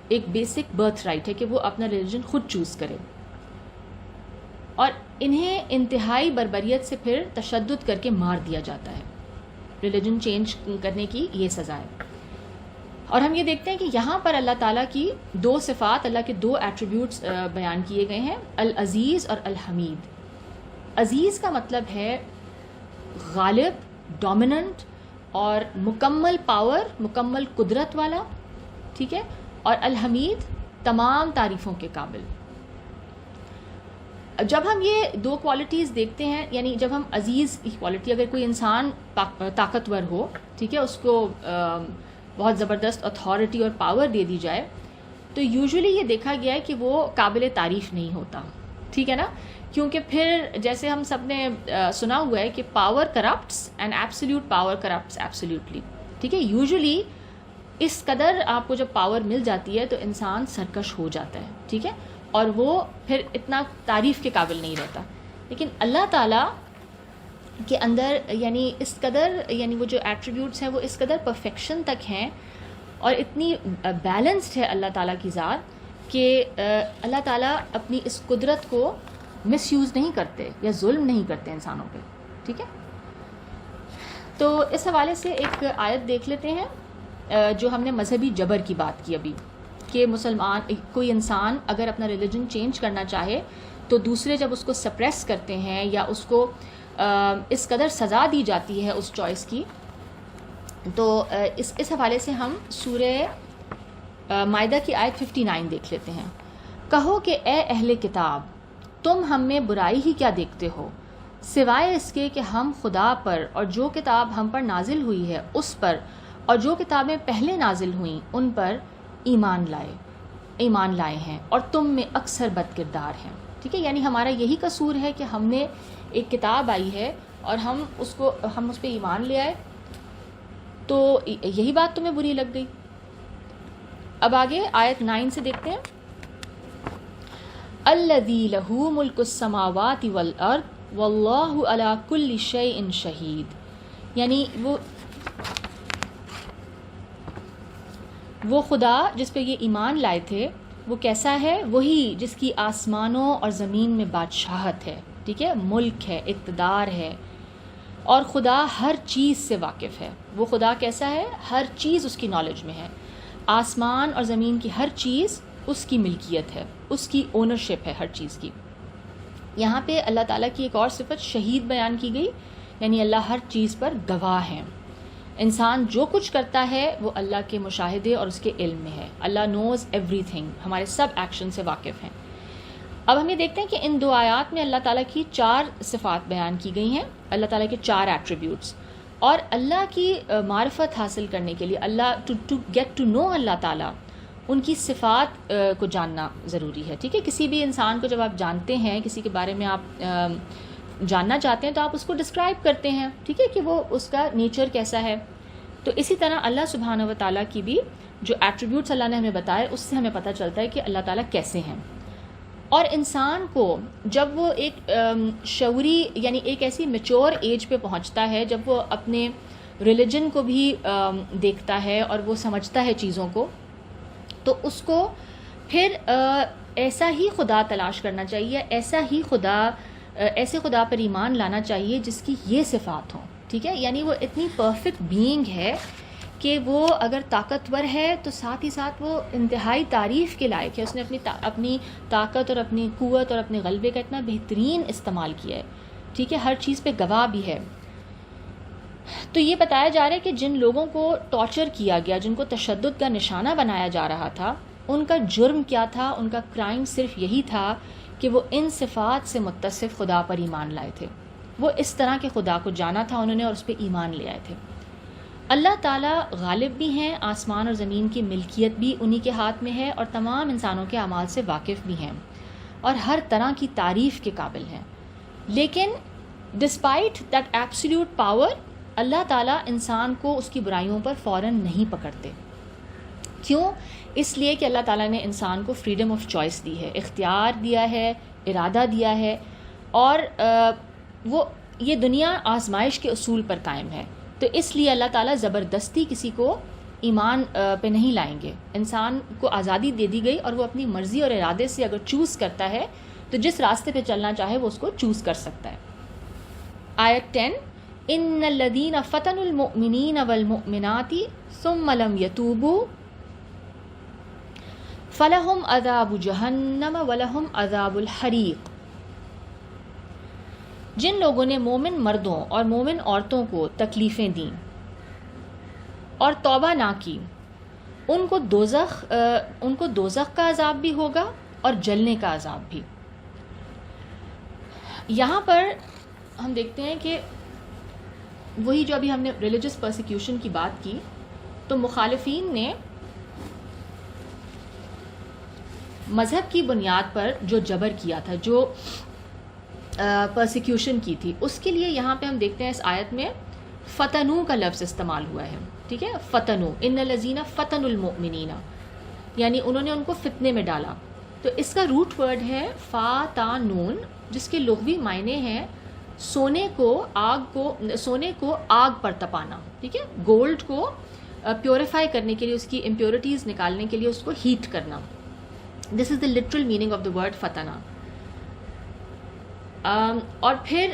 ایک بیسک برتھ رائٹ ہے کہ وہ اپنا ریلیجن خود چوز کرے، اور انہیں انتہائی بربریت سے پھر تشدد کر کے مار دیا جاتا ہے. ریلیجن چینج کرنے کی یہ سزا ہے. اور ہم یہ دیکھتے ہیں کہ یہاں پر اللہ تعالیٰ کی دو صفات، اللہ کے دو ایٹریبیوٹس بیان کیے گئے ہیں، العزیز اور الحمید. عزیز کا مطلب ہے غالب، ڈومیننٹ اور مکمل پاور، مکمل قدرت والا. ٹھیک ہے، اور الحمید تمام تعریفوں کے قابل. جب ہم یہ دو کوالٹیز دیکھتے ہیں، یعنی جب ہم عزیز کی کوالٹی، اگر کوئی انسان طاقتور ہو، ٹھیک ہے، اس کو بہت زبردست اتھارٹی اور پاور دے دی جائے، تو یوزولی یہ دیکھا گیا ہے کہ وہ قابل تعریف نہیں ہوتا. ٹھیک ہے نا، کیونکہ پھر جیسے ہم سب نے سنا ہوا ہے کہ power corrupts and absolute power corrupts absolutely. ٹھیک ہے، یوزولی اس قدر آپ کو جب پاور مل جاتی ہے تو انسان سرکش ہو جاتا ہے. ٹھیک ہے، اور وہ پھر اتنا تعریف کے قابل نہیں رہتا. لیکن اللہ تعالیٰ کے اندر یعنی اس قدر، یعنی وہ جو ایٹریبیوٹس ہیں وہ اس قدر پرفیکشن تک ہیں اور اتنی بیلنسڈ ہے اللہ تعالیٰ کی ذات کہ اللہ تعالیٰ اپنی اس قدرت کو مس یوز نہیں کرتے یا ظلم نہیں کرتے انسانوں پہ. ٹھیک ہے، تو اس حوالے سے ایک آیت دیکھ لیتے ہیں جو ہم نے مذہبی جبر کی بات کی ابھی، کہ کوئی انسان اگر اپنا ریلیجن چینج کرنا چاہے تو دوسرے جب اس کو سپریس کرتے ہیں یا اس کو اس قدر سزا دی جاتی ہے اس چوائس کی. تو اس حوالے سے ہم سورہ مائدہ کی آیت 59 دیکھ لیتے ہیں. کہو کہ اے اہل کتاب، تم ہم میں برائی ہی کیا دیکھتے ہو، سوائے اس کے کہ ہم خدا پر اور جو کتاب ہم پر نازل ہوئی ہے اس پر اور جو کتابیں پہلے نازل ہوئیں ان پر ایمان لائے ہیں، اور تم میں اکثر بد کردار ہیں. ٹھیک ہے، یعنی ہمارا یہی قصور ہے کہ ہم نے ایک کتاب آئی ہے اور ہم اس پہ ایمان لے آئے، تو یہی بات تمہیں بری لگ گئی. اب آگے آیت 9 سے دیکھتے ہیں. الذی لہ ملک السماوات والارض واللہ علی کل شیء شہید. یعنی وہ خدا جس پہ یہ ایمان لائے تھے وہ کیسا ہے؟ وہی جس کی آسمانوں اور زمین میں بادشاہت ہے. ٹھیک ہے، ملک ہے، اقتدار ہے، اور خدا ہر چیز سے واقف ہے. وہ خدا کیسا ہے؟ ہر چیز اس کی نالج میں ہے. آسمان اور زمین کی ہر چیز اس کی ملکیت ہے، اس کی اونرشپ ہے ہر چیز کی. یہاں پہ اللہ تعالیٰ کی ایک اور صفت شہید بیان کی گئی، یعنی اللہ ہر چیز پر گواہ ہے. انسان جو کچھ کرتا ہے وہ اللہ کے مشاہدے اور اس کے علم میں ہے. اللہ نوز ایوری تھنگ، ہمارے سب ایکشن سے واقف ہیں. اب ہم یہ دیکھتے ہیں کہ ان دو آیات میں اللہ تعالیٰ کی 4 صفات بیان کی گئی ہیں، اللہ تعالیٰ کے 4 ایٹریبیوٹس. اور اللہ کی معرفت حاصل کرنے کے لیے، اللہ ٹو گیٹ ٹو نو اللہ تعالیٰ، ان کی صفات کو جاننا ضروری ہے. ٹھیک ہے، کسی بھی انسان کو جب آپ جانتے ہیں، کسی کے بارے میں آپ جاننا چاہتے ہیں تو آپ اس کو ڈسکرائب کرتے ہیں. ٹھیک ہے، کہ وہ اس کا نیچر کیسا ہے. تو اسی طرح اللہ سبحانہ و تعالیٰ کی بھی جو ایٹریبیوٹس اللہ نے ہمیں بتائے اس سے ہمیں پتہ چلتا ہے کہ اللہ تعالیٰ کیسے ہیں. اور انسان کو جب وہ ایک شعوری یعنی ایک ایسی میچور ایج پہ پہنچتا ہے جب وہ اپنے ریلیجن کو بھی دیکھتا ہے اور وہ سمجھتا ہے چیزوں کو, تو اس کو پھر ایسا ہی خدا تلاش کرنا چاہیے, ایسے خدا پر ایمان لانا چاہیے جس کی یہ صفات ہوں. ٹھیک ہے, یعنی وہ اتنی پرفیکٹ بینگ ہے کہ وہ اگر طاقتور ہے تو ساتھ ہی ساتھ وہ انتہائی تعریف کے لائق ہے. اس نے اپنی طاقت اور اپنی قوت اور اپنے غلبے کا اتنا بہترین استعمال کیا ہے. ٹھیک ہے, ہر چیز پہ گواہ بھی ہے. تو یہ بتایا جا رہا ہے کہ جن لوگوں کو ٹارچر کیا گیا, جن کو تشدد کا نشانہ بنایا جا رہا تھا, ان کا جرم کیا تھا؟ ان کا کرائم صرف یہی تھا کہ وہ ان صفات سے متصف خدا پر ایمان لائے تھے. وہ اس طرح کے خدا کو جانا تھا انہوں نے اور اس پہ ایمان لے آئے تھے. اللہ تعالیٰ غالب بھی ہیں, آسمان اور زمین کی ملکیت بھی انہی کے ہاتھ میں ہے, اور تمام انسانوں کے اعمال سے واقف بھی ہیں اور ہر طرح کی تعریف کے قابل ہیں. لیکن ڈسپائٹ دیٹ ایبسلیوٹ پاور, اللہ تعالیٰ انسان کو اس کی برائیوں پر فوراً نہیں پکڑتے. کیوں؟ اس لیے کہ اللہ تعالیٰ نے انسان کو فریڈم آف چوائس دی ہے, اختیار دیا ہے, ارادہ دیا ہے, اور وہ یہ دنیا آزمائش کے اصول پر قائم ہے. تو اس لیے اللہ تعالیٰ زبردستی کسی کو ایمان پہ نہیں لائیں گے. انسان کو آزادی دے دی گئی اور وہ اپنی مرضی اور ارادے سے اگر چوز کرتا ہے تو جس راستے پہ چلنا چاہے وہ اس کو چوز کر سکتا ہے. آیت 10, ان الذین فتنوا المؤمنین والمؤمنات ثم لم یتوبوا فلہم عذاب جہنم ولہم عذاب الحریق. جن لوگوں نے مومن مردوں اور مومن عورتوں کو تکلیفیں دیں اور توبہ نہ کی, ان کو دوزخ کا عذاب بھی ہوگا اور جلنے کا عذاب بھی. یہاں پر ہم دیکھتے ہیں کہ وہی جو ابھی ہم نے ریلیجس پرسیکیوشن کی بات کی, تو مخالفین نے مذہب کی بنیاد پر جو جبر کیا تھا, جو پرسیکیوشن کی تھی, اس کے لیے یہاں پہ ہم دیکھتے ہیں اس آیت میں فتنو کا لفظ استعمال ہوا ہے. ٹھیک ہے, فتنو, ان الذین فتنوا المؤمنین, یعنی انہوں نے ان کو فتنے میں ڈالا. تو اس کا روٹ ورڈ ہے فاتانون, جس کے لغوی معنی ہیں سونے کو آگ پر تپانا. ٹھیک ہے, گولڈ کو پیوریفائی کرنے کے لیے, اس کی امپیورٹیز نکالنے کے لیے اس کو ہیٹ کرنا. This is the literal meaning of the word فتنا. اور پھر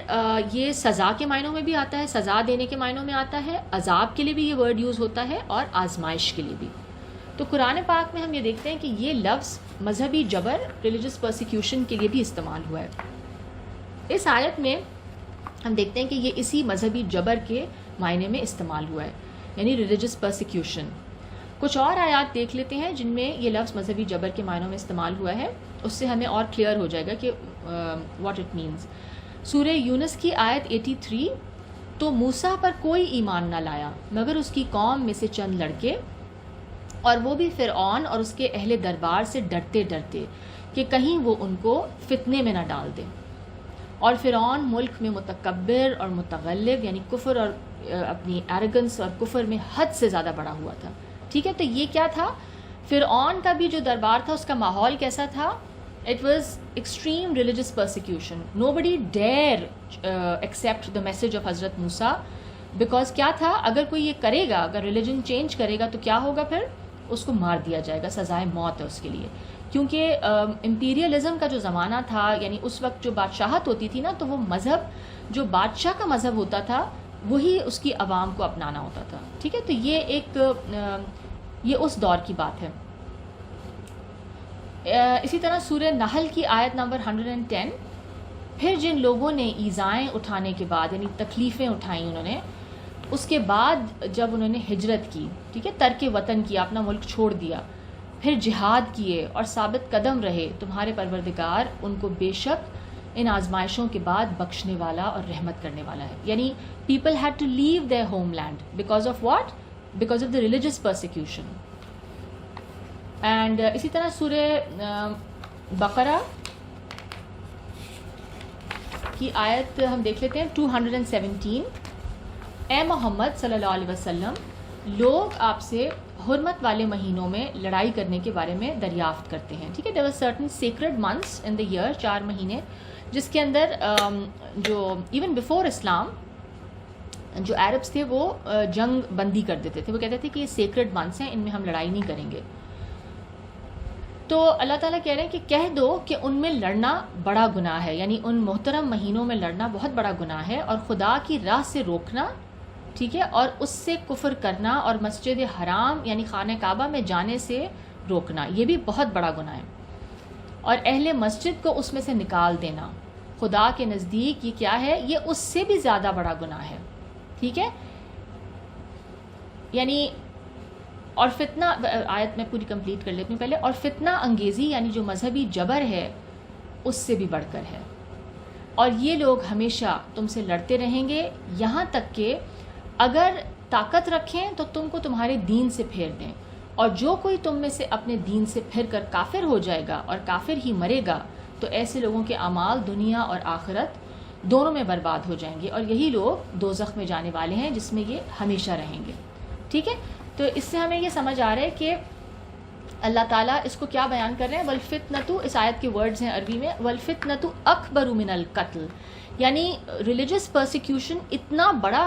یہ سزا کے معنوں میں بھی آتا ہے, سزا دینے کے معنوں میں آتا ہے, عذاب کے لیے بھی یہ ورڈ یوز ہوتا ہے, اور آزمائش کے لیے بھی. تو قرآن پاک میں ہم یہ دیکھتے ہیں کہ یہ لفظ مذہبی جبر, ریلیجس پرسیکیوشن کے لیے بھی استعمال ہوا ہے. اس آیت میں ہم دیکھتے ہیں کہ یہ اسی مذہبی جبر کے معنی میں استعمال ہوا ہے, یعنی ریلیجس پرسیکیوشن. کچھ اور آیات دیکھ لیتے ہیں جن میں یہ لفظ مذہبی جبر کے معنوں میں استعمال ہوا ہے, اس سے ہمیں اور کلیئر ہو جائے گا کہ واٹ اٹ مینز. سورہ یونس کی آیت 83, تو موسیٰ پر کوئی ایمان نہ لایا مگر اس کی قوم میں سے چند لڑکے, اور وہ بھی فرعون اور اس کے اہل دربار سے ڈرتے ڈرتے کہ کہیں وہ ان کو فتنے میں نہ ڈال دے. اور فرعون ملک میں متکبر اور متغلب, یعنی کفر اور اپنی ایروگنس اور کفر میں حد سے زیادہ بڑا ہوا تھا. ٹھیک ہے, تو یہ کیا تھا, فرعون کا بھی جو دربار تھا اس کا ماحول کیسا تھا؟ It was extreme religious persecution. Nobody dare accept the message of حضرت موسیٰ, because کیا تھا, اگر کوئی یہ کرے گا, اگر ریلیجن چینج کرے گا تو کیا ہوگا, پھر اس کو مار دیا جائے گا, سزائے موت ہے اس کے لیے. کیونکہ امپیریلزم کا جو زمانہ تھا, یعنی اس وقت جو بادشاہت ہوتی تھی نا, تو وہ مذہب جو بادشاہ کا مذہب ہوتا تھا وہی اس کی عوام کو اپنانا ہوتا تھا. ٹھیک ہے, تو یہ اس دور کی بات ہے. اسی طرح سورہ نحل کی آیت نمبر 110, پھر جن لوگوں نے ایذائیں اٹھانے کے بعد, یعنی تکلیفیں اٹھائیں انہوں نے, اس کے بعد جب انہوں نے ہجرت کی, ٹھیک ہے, ترک وطن کیا, اپنا ملک چھوڑ دیا, پھر جہاد کیے اور ثابت قدم رہے, تمہارے پروردگار ان کو بے شک ان آزمائشوں کے بعد بخشنے والا اور رحمت کرنے والا ہے. یعنی people had to leave their homeland because of what, because of the religious persecution. And اسی طرح سورہ بقرہ کی آیت ہم دیکھ لیتے ہیں 217, اے محمد صلی اللہ علیہ وسلم, لوگ آپ سے حرمت والے مہینوں میں لڑائی کرنے کے بارے میں دریافت کرتے ہیں. ٹھیک ہے, there were certain sacred months in the year, 4 مہینے جس کے اندر جو ایون بیفور اسلام جو عربس تھے وہ جنگ بندی کر دیتے تھے. وہ کہتے تھے کہ یہ سیکرڈ منتھس ہیں, ان میں ہم لڑائی نہیں کریں گے. تو اللہ تعالیٰ کہہ رہے ہیں کہ کہہ دو کہ ان میں لڑنا بڑا گناہ ہے, یعنی ان محترم مہینوں میں لڑنا بہت بڑا گناہ ہے, اور خدا کی راہ سے روکنا, ٹھیک ہے, اور اس سے کفر کرنا اور مسجد حرام یعنی خانہ کعبہ میں جانے سے روکنا, یہ بھی بہت بڑا گناہ ہے. اور اہل مسجد کو اس میں سے نکال دینا خدا کے نزدیک یہ کیا ہے, یہ اس سے بھی زیادہ بڑا گناہ ہے. ٹھیک ہے, یعنی اور فتنہ, آیت میں پوری کمپلیٹ کر لیتی ہوں پہلے, اور فتنہ انگیزی یعنی جو مذہبی جبر ہے اس سے بھی بڑھ کر ہے. اور یہ لوگ ہمیشہ تم سے لڑتے رہیں گے یہاں تک کہ اگر طاقت رکھیں تو تم کو تمہارے دین سے پھیر دیں, اور جو کوئی تم میں سے اپنے دین سے پھر کر کافر ہو جائے گا اور کافر ہی مرے گا تو ایسے لوگوں کے اعمال دنیا اور آخرت دونوں میں برباد ہو جائیں گے, اور یہی لوگ دوزخ میں جانے والے ہیں جس میں یہ ہمیشہ رہیں گے. ٹھیک ہے, تو اس سے ہمیں یہ سمجھ آ رہا ہے کہ اللہ تعالیٰ اس کو کیا بیان کر رہے ہیں. والفتنۃ, اس آیت کے ورڈز ہیں عربی میں, والفتنۃ اکبر من القتل, یعنی ریلیجس پرسیکیوشن اتنا بڑا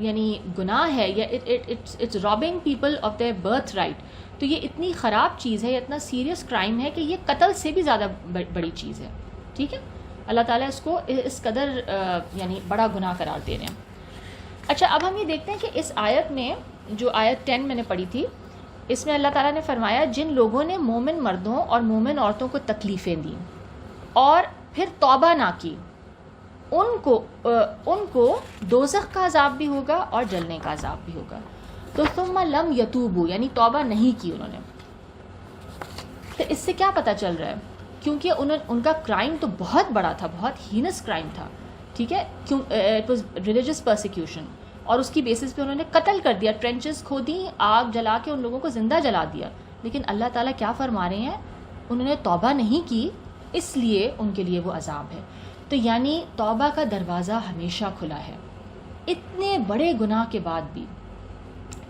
یعنی گناہ ہے, یا it's robbing people of their birth right. تو یہ اتنی خراب چیز ہے, یہ اتنا سیریس کرائم ہے کہ یہ قتل سے بھی زیادہ بڑی چیز ہے. ٹھیک ہے, اللہ تعالیٰ اس کو اس قدر یعنی بڑا گناہ قرار دے رہے ہیں. اچھا, اب ہم یہ دیکھتے ہیں کہ اس آیت میں جو آیت 10 میں نے پڑھی تھی, اس میں اللہ تعالیٰ نے فرمایا جن لوگوں نے مومن مردوں اور مومن عورتوں کو تکلیفیں دیں اور پھر توبہ نہ کی, ان کو دوزخ کا عذاب بھی ہوگا اور جلنے کا عذاب بھی ہوگا. تو ثم لم یتوبوا, یعنی توبہ نہیں کی انہوں نے. تو اس سے کیا پتہ چل رہا ہے, کیونکہ ان کا کرائم تو بہت بڑا تھا, بہت ہینس کرائم تھا. ٹھیک ہے, اٹ واز ریلیجس پرسیکیوشن, اور اس کی بیسس پہ انہوں نے قتل کر دیا, ٹرینچز کھودی, آگ جلا کے ان لوگوں کو زندہ جلا دیا. لیکن اللہ تعالیٰ کیا فرما رہے ہیں, انہوں نے توبہ نہیں کی اس لیے ان کے لیے وہ عذاب ہے. تو یعنی توبہ کا دروازہ ہمیشہ کھلا ہے اتنے بڑے گناہ کے بعد بھی.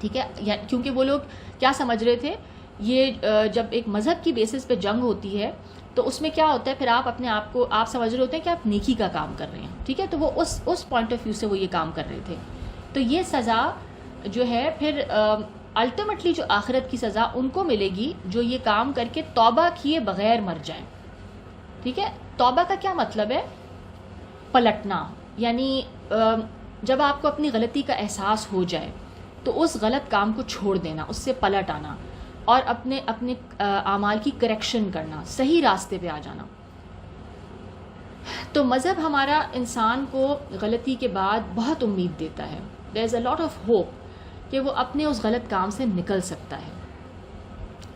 ٹھیک ہے, کیونکہ وہ لوگ کیا سمجھ رہے تھے, یہ جب ایک مذہب کی بیسس پہ جنگ ہوتی ہے تو اس میں کیا ہوتا ہے, پھر آپ اپنے آپ کو آپ سمجھ رہے ہوتے ہیں کہ آپ نیکی کا کام کر رہے ہیں. ٹھیک ہے, تو وہ اس پوائنٹ آف ویو سے وہ یہ کام کر رہے تھے. تو یہ سزا جو ہے پھر الٹیمیٹلی جو آخرت کی سزا ان کو ملے گی جو یہ کام کر کے توبہ کیے بغیر مر جائیں. ٹھیک ہے, توبہ کا کیا مطلب ہے, پلٹنا, یعنی جب آپ کو اپنی غلطی کا احساس ہو جائے تو اس غلط کام کو چھوڑ دینا, اس سے پلٹ آنا اور اپنے اعمال کی کریکشن کرنا, صحیح راستے پہ آ جانا. تو مذہب ہمارا انسان کو غلطی کے بعد بہت امید دیتا ہے. دیر از اے لاٹ آف ہوپ کہ وہ اپنے اس غلط کام سے نکل سکتا ہے.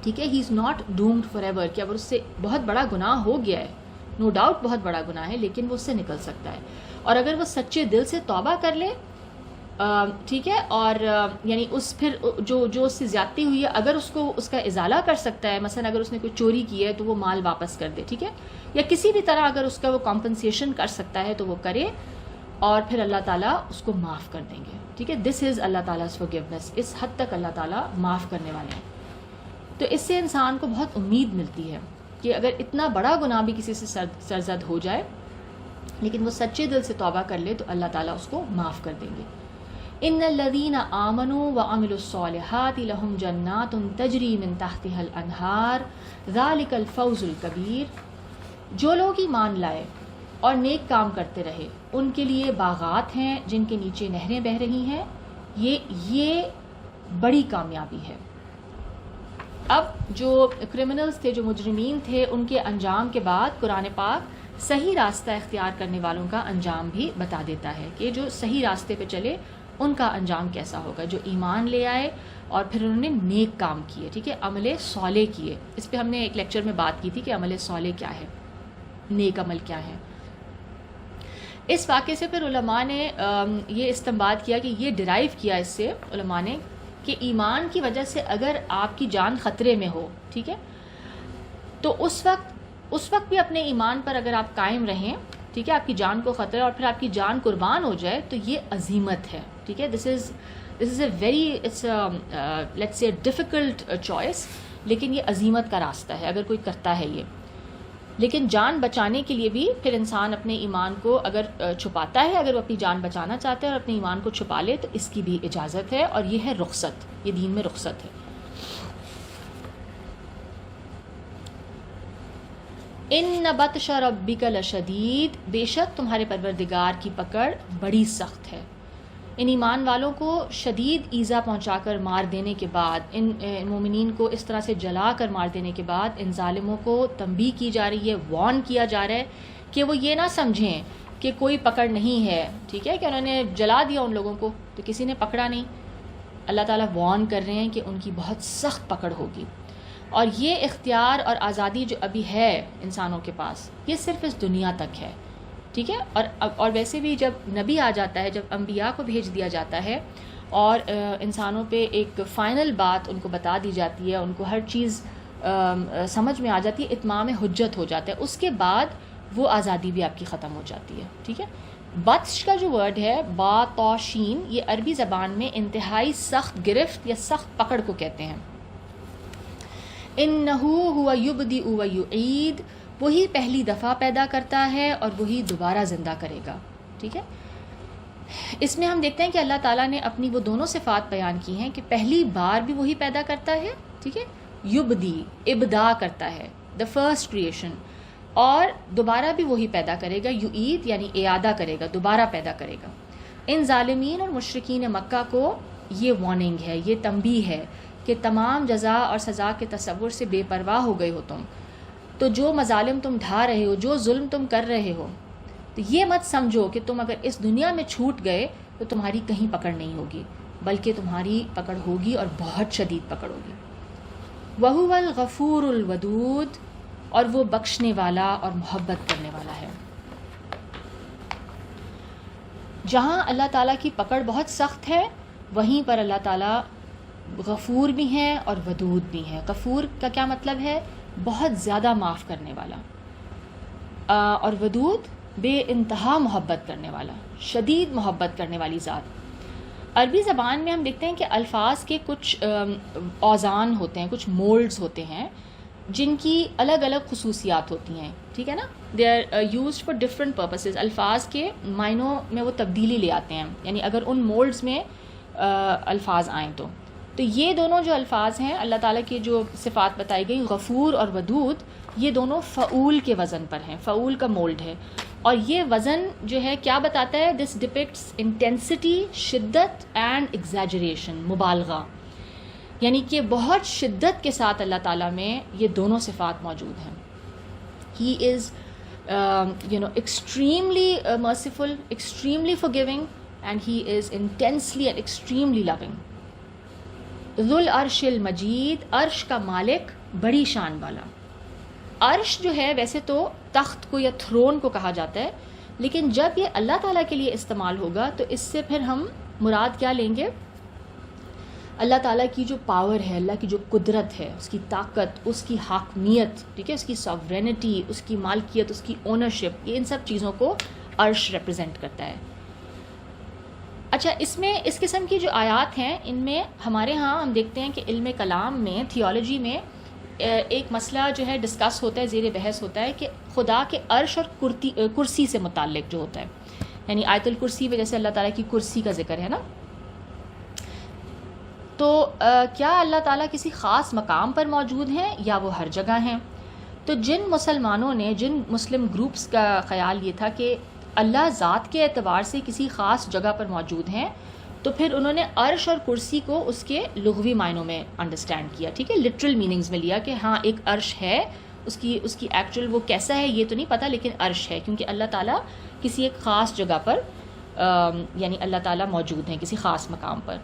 ٹھیک ہے, he is not doomed for ever, کہ اگر اس سے بہت بڑا گناہ ہو گیا ہے, نو ڈاؤٹ بہت بڑا گناہ ہے, لیکن وہ اس سے نکل سکتا ہے. اور اگر وہ سچے دل سے توبہ کر لے, ٹھیک ہے, اور یعنی اس پھر جو اس سے زیادتی ہوئی ہے اگر اس کو اس کا ازالہ کر سکتا ہے, مثلا اگر اس نے کوئی چوری کی ہے تو وہ مال واپس کر دے. ٹھیک ہے, یا کسی بھی طرح اگر اس کا وہ کمپنسیشن کر سکتا ہے تو وہ کرے, اور پھر اللہ تعالیٰ اس کو معاف کر دیں گے. ٹھیک ہے, دس از اللہ تعالیٰ فورگیونیس, اس حد تک اللہ تعالیٰ معاف کرنے والے ہیں. تو اس سے انسان کو بہت امید ملتی ہے کہ اگر اتنا بڑا گناہ بھی کسی سے سرزد ہو جائے لیکن وہ سچے دل سے توبہ کر لے تو اللہ تعالیٰ اس کو معاف کر دیں گے. ان الذین آمنوا وعملوا الصالحات لهم جنات تجری من تحتها الانہار ذلک الفوز الکبیر, جو لوگ ایمان لائے اور نیک کام کرتے رہے ان کے لیے باغات ہیں جن کے نیچے نہریں بہہ رہی ہیں, یہ بڑی کامیابی ہے. اب جو کرمنلز تھے, جو مجرمین تھے, ان کے انجام کے بعد قرآن پاک صحیح راستہ اختیار کرنے والوں کا انجام بھی بتا دیتا ہے کہ جو صحیح راستے پہ چلے ان کا انجام کیسا ہوگا, جو ایمان لے آئے اور پھر انہوں نے نیک کام کیے. ٹھیک ہے, عمل صالح کیے. اس پہ ہم نے ایک لیکچر میں بات کی تھی کہ عمل صالح کیا ہے, نیک عمل کیا ہے. اس واقعے سے پھر علماء نے یہ استنباط کیا کہ یہ ڈرائیو کیا اس سے علماء نے کہ ایمان کی وجہ سے اگر آپ کی جان خطرے میں ہو, ٹھیک ہے, تو اس وقت بھی اپنے ایمان پر اگر آپ قائم رہیں, ٹھیک ہے, آپ کی جان کو خطرہ اور پھر آپ کی جان قربان ہو جائے تو یہ عظیمت ہے. ٹھیک ہے, this is this is a very it's let's say difficult choice, لیکن یہ عزیمت کا راستہ ہے اگر کوئی کرتا ہے یہ. لیکن جان بچانے کے لیے بھی پھر انسان اپنے ایمان کو اگر چھپاتا ہے، اگر وہ اپنی جان بچانا چاہتا ہے اور اپنے ایمان کو چھپا لے تو اس کی بھی اجازت ہے، اور یہ ہے رخصت، یہ دین میں رخصت ہے. ان بطش ربک لشدید، بے شک تمہارے پروردگار کی پکڑ بڑی سخت ہے. ان ایمان والوں کو شدید ایذا پہنچا کر مار دینے کے بعد، ان مومنین کو اس طرح سے جلا کر مار دینے کے بعد ان ظالموں کو تنبیہ کی جا رہی ہے، وارن کیا جا رہا ہے کہ وہ یہ نہ سمجھیں کہ کوئی پکڑ نہیں ہے. ٹھیک ہے کہ انہوں نے جلا دیا ان لوگوں کو تو کسی نے پکڑا نہیں. اللہ تعالیٰ وارن کر رہے ہیں کہ ان کی بہت سخت پکڑ ہوگی. اور یہ اختیار اور آزادی جو ابھی ہے انسانوں کے پاس، یہ صرف اس دنیا تک ہے. ٹھیک ہے، اور ویسے بھی جب نبی آ جاتا ہے، جب انبیاء کو بھیج دیا جاتا ہے اور انسانوں پہ ایک فائنل بات ان کو بتا دی جاتی ہے، ان کو ہر چیز سمجھ میں آ جاتی ہے، اتمام حجت ہو جاتا ہے، اس کے بعد وہ آزادی بھی آپ کی ختم ہو جاتی ہے. ٹھیک ہے. بطش کا جو ورڈ ہے با تو شین، یہ عربی زبان میں انتہائی سخت گرفت یا سخت پکڑ کو کہتے ہیں. انہو ہوا یبدئ و یعید، وہی پہلی دفعہ پیدا کرتا ہے اور وہی دوبارہ زندہ کرے گا. ٹھیک ہے. اس میں ہم دیکھتے ہیں کہ اللہ تعالیٰ نے اپنی وہ دونوں صفات بیان کی ہیں کہ پہلی بار بھی وہی پیدا کرتا ہے. ٹھیک ہے. یبدی، ابدا کرتا ہے، دا فرسٹ کریشن، اور دوبارہ بھی وہی پیدا کرے گا. یعید یعنی اعادہ کرے گا، دوبارہ پیدا کرے گا. ان ظالمین اور مشرکین مکہ کو یہ وارننگ ہے، یہ تنبیہ ہے کہ تمام جزا اور سزا کے تصور سے بے پرواہ ہو گئے ہو تم. تو جو مظالم تم ڈھا رہے ہو، جو ظلم تم کر رہے ہو، تو یہ مت سمجھو کہ تم اگر اس دنیا میں چھوٹ گئے تو تمہاری کہیں پکڑ نہیں ہوگی، بلکہ تمہاری پکڑ ہوگی اور بہت شدید پکڑ ہوگی. وَهُوَ الْغَفُورُ الْوَدُودُ، اور وہ بخشنے والا اور محبت کرنے والا ہے. جہاں اللہ تعالیٰ کی پکڑ بہت سخت ہے، وہیں پر اللہ تعالیٰ غفور بھی ہیں اور ودود بھی ہیں. غفور کا کیا مطلب ہے؟ بہت زیادہ معاف کرنے والا، اور ودود بے انتہا محبت کرنے والا، شدید محبت کرنے والی ذات. عربی زبان میں ہم دیکھتے ہیں کہ الفاظ کے کچھ اوزان ہوتے ہیں، کچھ مولڈز ہوتے ہیں جن کی الگ الگ خصوصیات ہوتی ہیں. ٹھیک ہے نا. They are used for different purposes. الفاظ کے معنوں میں وہ تبدیلی لے آتے ہیں، یعنی اگر ان مولڈز میں الفاظ آئیں تو یہ دونوں جو الفاظ ہیں اللہ تعالیٰ کی جو صفات بتائی گئی، غفور اور ودود، یہ دونوں فعول کے وزن پر ہیں. فعول کا مولڈ ہے، اور یہ وزن جو ہے کیا بتاتا ہے؟ دس ڈپکٹس انٹینسٹی، شدت اینڈ ایگزیجریشن، مبالغہ. یعنی کہ بہت شدت کے ساتھ اللہ تعالیٰ میں یہ دونوں صفات موجود ہیں. He is extremely merciful, extremely forgiving، and he is intensely and extremely loving. ذو العرش المجید، عرش کا مالک، بڑی شان والا. عرش جو ہے ویسے تو تخت کو یا تھرون کو کہا جاتا ہے، لیکن جب یہ اللہ تعالیٰ کے لیے استعمال ہوگا تو اس سے پھر ہم مراد کیا لیں گے؟ اللہ تعالیٰ کی جو پاور ہے، اللہ کی جو قدرت ہے، اس کی طاقت، اس کی حاکمیت، ٹھیک ہے، اس کی ساورینٹی، اس کی مالکیت، اس کی اونرشپ، یہ ان سب چیزوں کو عرش ریپرزینٹ کرتا ہے. اچھا، اس میں اس قسم کی جو آیات ہیں، ان میں ہمارے ہاں ہم دیکھتے ہیں کہ علم کلام میں، تھیولوجی میں ایک مسئلہ جو ہے ڈسکس ہوتا ہے، زیر بحث ہوتا ہے کہ خدا کے عرش اور کرسی سے متعلق جو ہوتا ہے، یعنی آیت الکرسی میں جیسے اللہ تعالیٰ کی کرسی کا ذکر ہے نا، تو کیا اللہ تعالیٰ کسی خاص مقام پر موجود ہیں یا وہ ہر جگہ ہیں؟ تو جن مسلمانوں نے، جن مسلم گروپس کا خیال یہ تھا کہ اللہ ذات کے اعتبار سے کسی خاص جگہ پر موجود ہیں، تو پھر انہوں نے عرش اور کرسی کو اس کے لغوی معنوں میں انڈرسٹینڈ کیا. ٹھیک ہے، لٹرل میننگز میں لیا کہ ہاں ایک عرش ہے، اس کی ایکچوئل وہ کیسا ہے یہ تو نہیں پتہ، لیکن عرش ہے، کیونکہ اللہ تعالیٰ کسی ایک خاص جگہ پر یعنی اللہ تعالیٰ موجود ہیں کسی خاص مقام پر.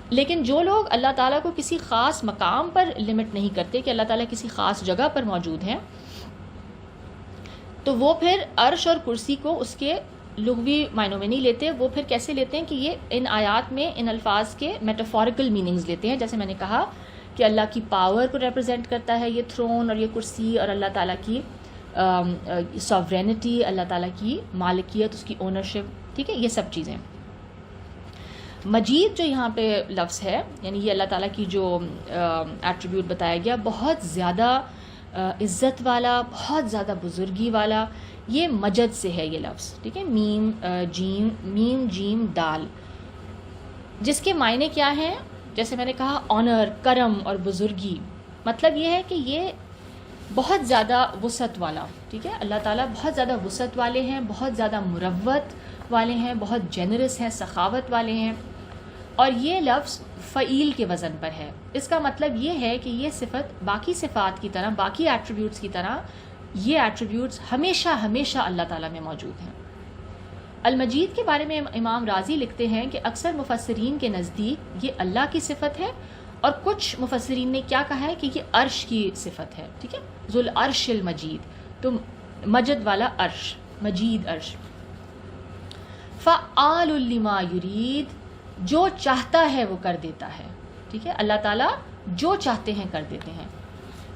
لیکن جو لوگ اللہ تعالیٰ کو کسی خاص مقام پر لمٹ نہیں کرتے کہ اللہ تعالیٰ کسی خاص جگہ پر موجود ہیں، تو وہ پھر عرش اور کرسی کو اس کے لغوی معنوں میں نہیں لیتے. وہ پھر کیسے لیتے ہیں کہ یہ ان آیات میں ان الفاظ کے میٹافوریکل میننگز لیتے ہیں. جیسے میں نے کہا کہ اللہ کی پاور کو ریپرزینٹ کرتا ہے یہ تھرون اور یہ کرسی، اور اللہ تعالیٰ کی ساورینٹی، اللہ تعالیٰ کی مالکیت، اس کی اونرشپ. ٹھیک ہے، یہ سب چیزیں. مجید جو یہاں پہ لفظ ہے، یعنی یہ اللہ تعالیٰ کی جو ایٹریبیوٹ بتایا گیا، بہت زیادہ عزت والا، بہت زیادہ بزرگی والا، یہ مجد سے ہے یہ لفظ، ٹھیک ہے، میم جیم دال، جس کے معنی کیا ہیں؟ جیسے میں نے کہا آنر، کرم اور بزرگی، مطلب یہ ہے کہ یہ بہت زیادہ وسعت والا، ٹھیک ہے، اللہ تعالیٰ بہت زیادہ وسعت والے ہیں، بہت زیادہ مروت والے ہیں، بہت جنرس ہیں، سخاوت والے ہیں. اور یہ لفظ فعیل کے وزن پر ہے. اس کا مطلب یہ ہے کہ یہ صفت باقی صفات کی طرح، باقی ایٹریبیوٹس کی طرح، یہ ایٹریبیوٹس ہمیشہ ہمیشہ اللہ تعالیٰ میں موجود ہیں. المجید کے بارے میں امام رازی لکھتے ہیں کہ اکثر مفسرین کے نزدیک یہ اللہ کی صفت ہے، اور کچھ مفسرین نے کیا کہا ہے کہ یہ عرش کی صفت ہے، ٹھیک ہے، ذو العرش المجید، تو مجد والا عرش، مجید عرش. فعال لما یرید، جو چاہتا ہے وہ کر دیتا ہے، ٹھیک ہے، اللہ تعالیٰ جو چاہتے ہیں کر دیتے ہیں.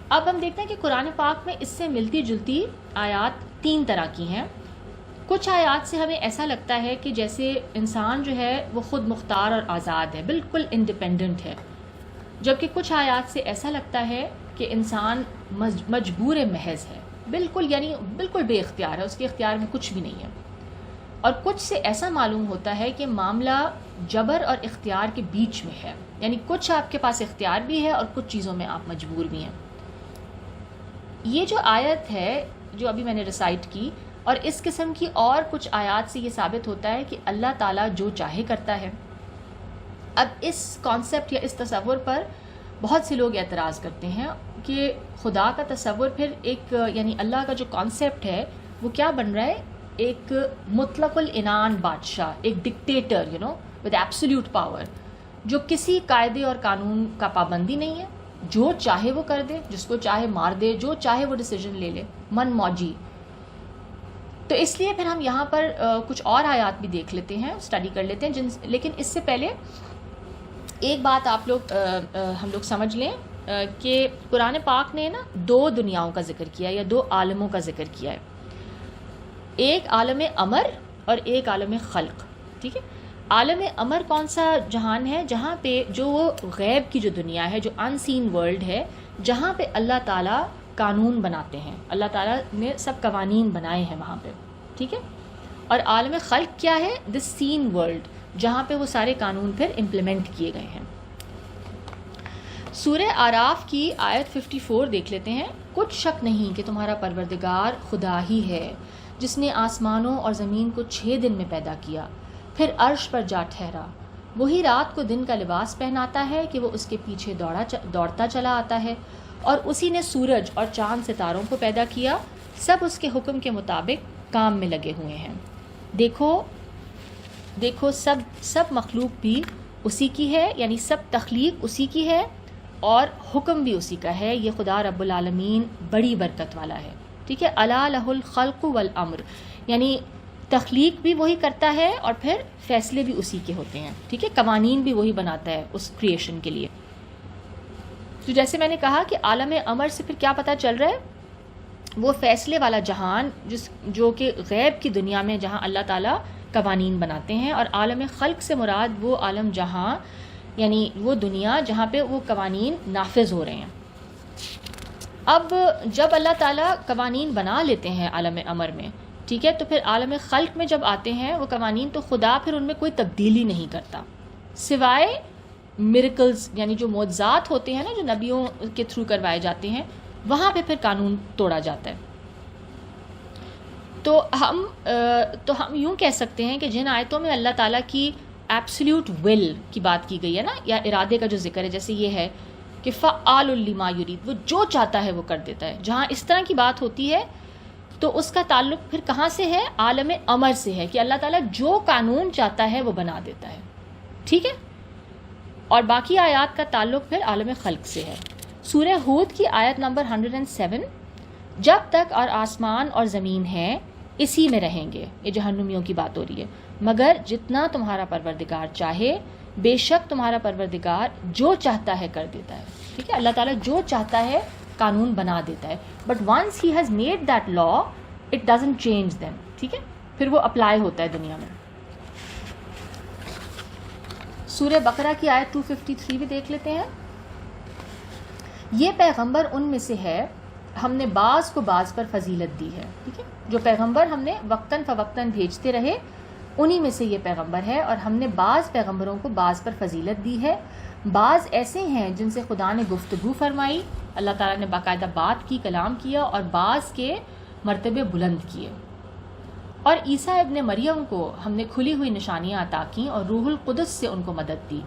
اب ہم دیکھتے ہیں کہ قرآن پاک میں اس سے ملتی جلتی آیات 3 طرح کی ہیں. کچھ آیات سے ہمیں ایسا لگتا ہے کہ جیسے انسان جو ہے وہ خود مختار اور آزاد ہے، بالکل انڈیپینڈنٹ ہے، جبکہ کچھ آیات سے ایسا لگتا ہے کہ انسان مجبور محض ہے، بالکل، یعنی بالکل بے اختیار ہے، اس کے اختیار میں کچھ بھی نہیں ہے. اور کچھ سے ایسا معلوم ہوتا ہے کہ معاملہ جبر اور اختیار کے بیچ میں ہے، یعنی کچھ آپ کے پاس اختیار بھی ہے اور کچھ چیزوں میں آپ مجبور بھی ہیں. یہ جو آیت ہے جو ابھی میں نے ریسائٹ کی، اور اس قسم کی اور کچھ آیات سے یہ ثابت ہوتا ہے کہ اللہ تعالیٰ جو چاہے کرتا ہے. اب اس کانسیپٹ یا اس تصور پر بہت سے لوگ اعتراض کرتے ہیں کہ خدا کا تصور پھر ایک، یعنی اللہ کا جو کانسیپٹ ہے وہ کیا بن رہا ہے؟ ایک مطلق العنان بادشاہ، ایک ڈکٹیٹر، ود ایبسلیوٹ پاور، جو کسی قاعدے اور قانون کا پابندی نہیں ہے، جو چاہے وہ کر دے، جس کو چاہے مار دے، جو چاہے وہ ڈیسیجن لے لے، من موجی. تو اس لیے پھر ہم یہاں پر کچھ اور آیات بھی دیکھ لیتے ہیں، اسٹڈی کر لیتے ہیں، لیکن اس سے پہلے ایک بات آپ لوگ ہم لوگ سمجھ لیں کہ قرآن پاک نے نا 2 دنیاؤں کا ذکر کیا، یا 2 عالموں کا ذکر کیا ہے. ایک عالم امر اور ایک عالم خلق، ٹھیک ہے. عالم امر کون سا جہان ہے؟ جہاں پہ جو غیب کی جو دنیا ہے، جو ان سین ورلڈ ہے، جہاں پہ اللہ تعالیٰ قانون بناتے ہیں، اللہ تعالیٰ نے سب قوانین بنائے ہیں وہاں پہ، ٹھیک ہے. اور عالم خلق کیا ہے؟ دس سین ورلڈ، جہاں پہ وہ سارے قانون پھر امپلیمنٹ کیے گئے ہیں. سورہ آراف کی آیت 54 دیکھ لیتے ہیں. کچھ شک نہیں کہ تمہارا پروردگار خدا ہی ہے جس نے آسمانوں اور زمین کو 6 دن میں پیدا کیا، پھر عرش پر جا ٹھہرا. وہی رات کو دن کا لباس پہناتا ہے کہ وہ اس کے پیچھے دوڑتا چلا آتا ہے، اور اسی نے سورج اور چاند ستاروں کو پیدا کیا، سب اس کے حکم کے مطابق کام میں لگے ہوئے ہیں. دیکھو سب مخلوق بھی اسی کی ہے، یعنی سب تخلیق اسی کی ہے اور حکم بھی اسی کا ہے. یہ خدا رب العالمین بڑی برکت والا ہے، ٹھیک ہے. الا لہ الخلق والامر، یعنی تخلیق بھی وہی کرتا ہے اور پھر فیصلے بھی اسی کے ہوتے ہیں، ٹھیک ہے. قوانین بھی وہی بناتا ہے اس کریشن کے لیے. تو جیسے میں نے کہا کہ عالم امر سے پھر کیا پتہ چل رہا ہے؟ وہ فیصلے والا جہان جو کہ غیب کی دنیا میں جہاں اللہ تعالیٰ قوانین بناتے ہیں، اور عالم خلق سے مراد وہ عالم جہاں، یعنی وہ دنیا جہاں پہ وہ قوانین نافذ ہو رہے ہیں. اب جب اللہ تعالیٰ قوانین بنا لیتے ہیں عالم امر میں، ٹھیک ہے، تو پھر عالم خلق میں جب آتے ہیں وہ قوانین، تو خدا پھر ان میں کوئی تبدیلی نہیں کرتا سوائے میریکلز، یعنی جو معجزات ہوتے ہیں نا، جو نبیوں کے تھرو کروائے جاتے ہیں، وہاں پہ پھر قانون توڑا جاتا ہے. تو ہم یوں کہہ سکتے ہیں کہ جن آیتوں میں اللہ تعالیٰ کی ایبسلیوٹ ول کی بات کی گئی ہے نا، یا ارادے کا جو ذکر ہے، جیسے یہ ہے کہ فعال لما یرید، وہ جو چاہتا ہے وہ کر دیتا ہے، جہاں اس طرح کی بات ہوتی ہے تو اس کا تعلق پھر کہاں سے ہے؟ عالم امر سے ہے، کہ اللہ تعالیٰ جو قانون چاہتا ہے وہ بنا دیتا ہے، ٹھیک ہے. اور باقی آیات کا تعلق پھر عالم خلق سے ہے. سورہ ہود کی آیت نمبر 107، جب تک اور آسمان اور زمین ہیں اسی میں رہیں گے، یہ جہنمیوں کی بات ہو رہی ہے، مگر جتنا تمہارا پروردگار چاہے، بے شک تمہارا پروردگار جو چاہتا ہے کر دیتا ہے، ٹھیک ہے. اللہ تعالیٰ جو چاہتا ہے قانون بنا دیتا ہے، but once he has made that law it doesn't change them, ٹھیک ہے، پھر وہ اپلائی ہوتا ہے دنیا میں. سورہ بقرہ کی آیت 253 بھی دیکھ لیتے ہیں. یہ پیغمبر ان میں سے ہے ہم نے بعض کو بعض پر فضیلت دی ہے. ٹھیک ہے, جو پیغمبر ہم نے وقتاً فوقتاً بھیجتے رہے انہی میں سے یہ پیغمبر ہے, اور ہم نے بعض پیغمبروں کو بعض پر فضیلت دی ہے. بعض ایسے ہیں جن سے خدا نے گفتگو فرمائی, اللہ تعالیٰ نے باقاعدہ بات کی, کلام کیا, اور بعض کے مرتبے بلند کیے. اور عیسیٰ ابن مریم کو ہم نے کھلی ہوئی نشانیاں عطا کیں اور روح القدس سے ان کو مدد دی.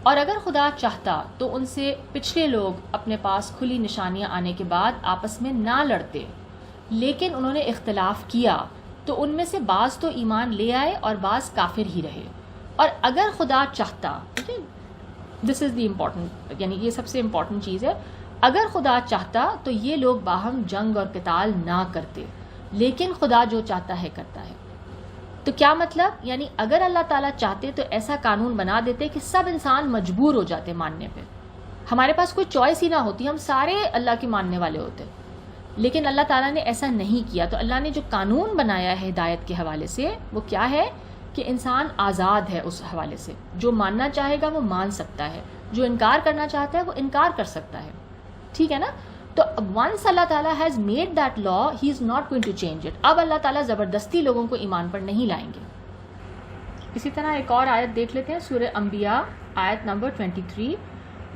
اور اگر خدا چاہتا تو ان سے پچھلے لوگ اپنے پاس کھلی نشانیاں آنے کے بعد آپس میں نہ لڑتے, لیکن انہوں نے اختلاف کیا تو ان میں سے بعض تو ایمان لے آئے اور بعض کافر ہی رہے. اور اگر خدا چاہتا, دس از دی امپورٹنٹ, یعنی یہ سب سے امپورٹنٹ چیز ہے, اگر خدا چاہتا تو یہ لوگ باہم جنگ اور قتال نہ کرتے, لیکن خدا جو چاہتا ہے کرتا ہے. تو کیا مطلب, یعنی اگر اللہ تعالیٰ چاہتے تو ایسا قانون بنا دیتے کہ سب انسان مجبور ہو جاتے ماننے پہ, ہمارے پاس کوئی چوائس ہی نہ ہوتی, ہم سارے اللہ کے ماننے والے ہوتے. لیکن اللہ تعالیٰ نے ایسا نہیں کیا. تو اللہ نے جو قانون بنایا ہے ہدایت کے حوالے سے وہ کیا ہے کہ انسان آزاد ہے اس حوالے سے, جو ماننا چاہے گا وہ مان سکتا ہے, جو انکار کرنا چاہتا ہے وہ انکار کر سکتا ہے. ٹھیک ہے نا. تو ونس اللہ تعالیٰ has made that law he is not going to change it. اب اللہ تعالیٰ زبردستی لوگوں کو ایمان پر نہیں لائیں گے. اسی طرح ایک اور آیت دیکھ لیتے ہیں, سورہ انبیاء آیت نمبر 23.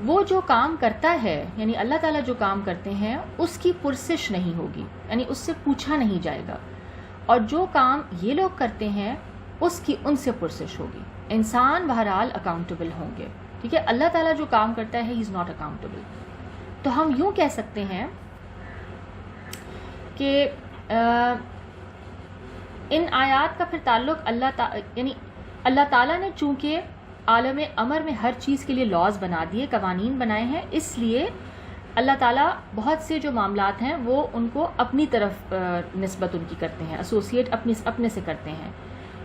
وہ جو کام کرتا ہے, یعنی اللہ تعالیٰ جو کام کرتے ہیں اس کی پرسش نہیں ہوگی, یعنی اس سے پوچھا نہیں جائے گا, اور جو کام یہ لوگ کرتے ہیں اس کی ان سے پرسش ہوگی. انسان بہرحال اکاؤنٹیبل ہوں گے. ٹھیک ہے, اللہ تعالیٰ جو کام کرتا ہے ہی از ناٹ اکاؤنٹیبل. تو ہم یوں کہہ سکتے ہیں کہ ان آیات کا پھر تعلق یعنی اللہ تعالیٰ نے چونکہ عالم امر میں ہر چیز کے لیے لاز بنا دیے, قوانین بنائے ہیں, اس لیے اللہ تعالیٰ بہت سے جو معاملات ہیں وہ ان کو اپنی طرف نسبت ان کی کرتے ہیں, ایسوسیٹ اپنے سے کرتے ہیں.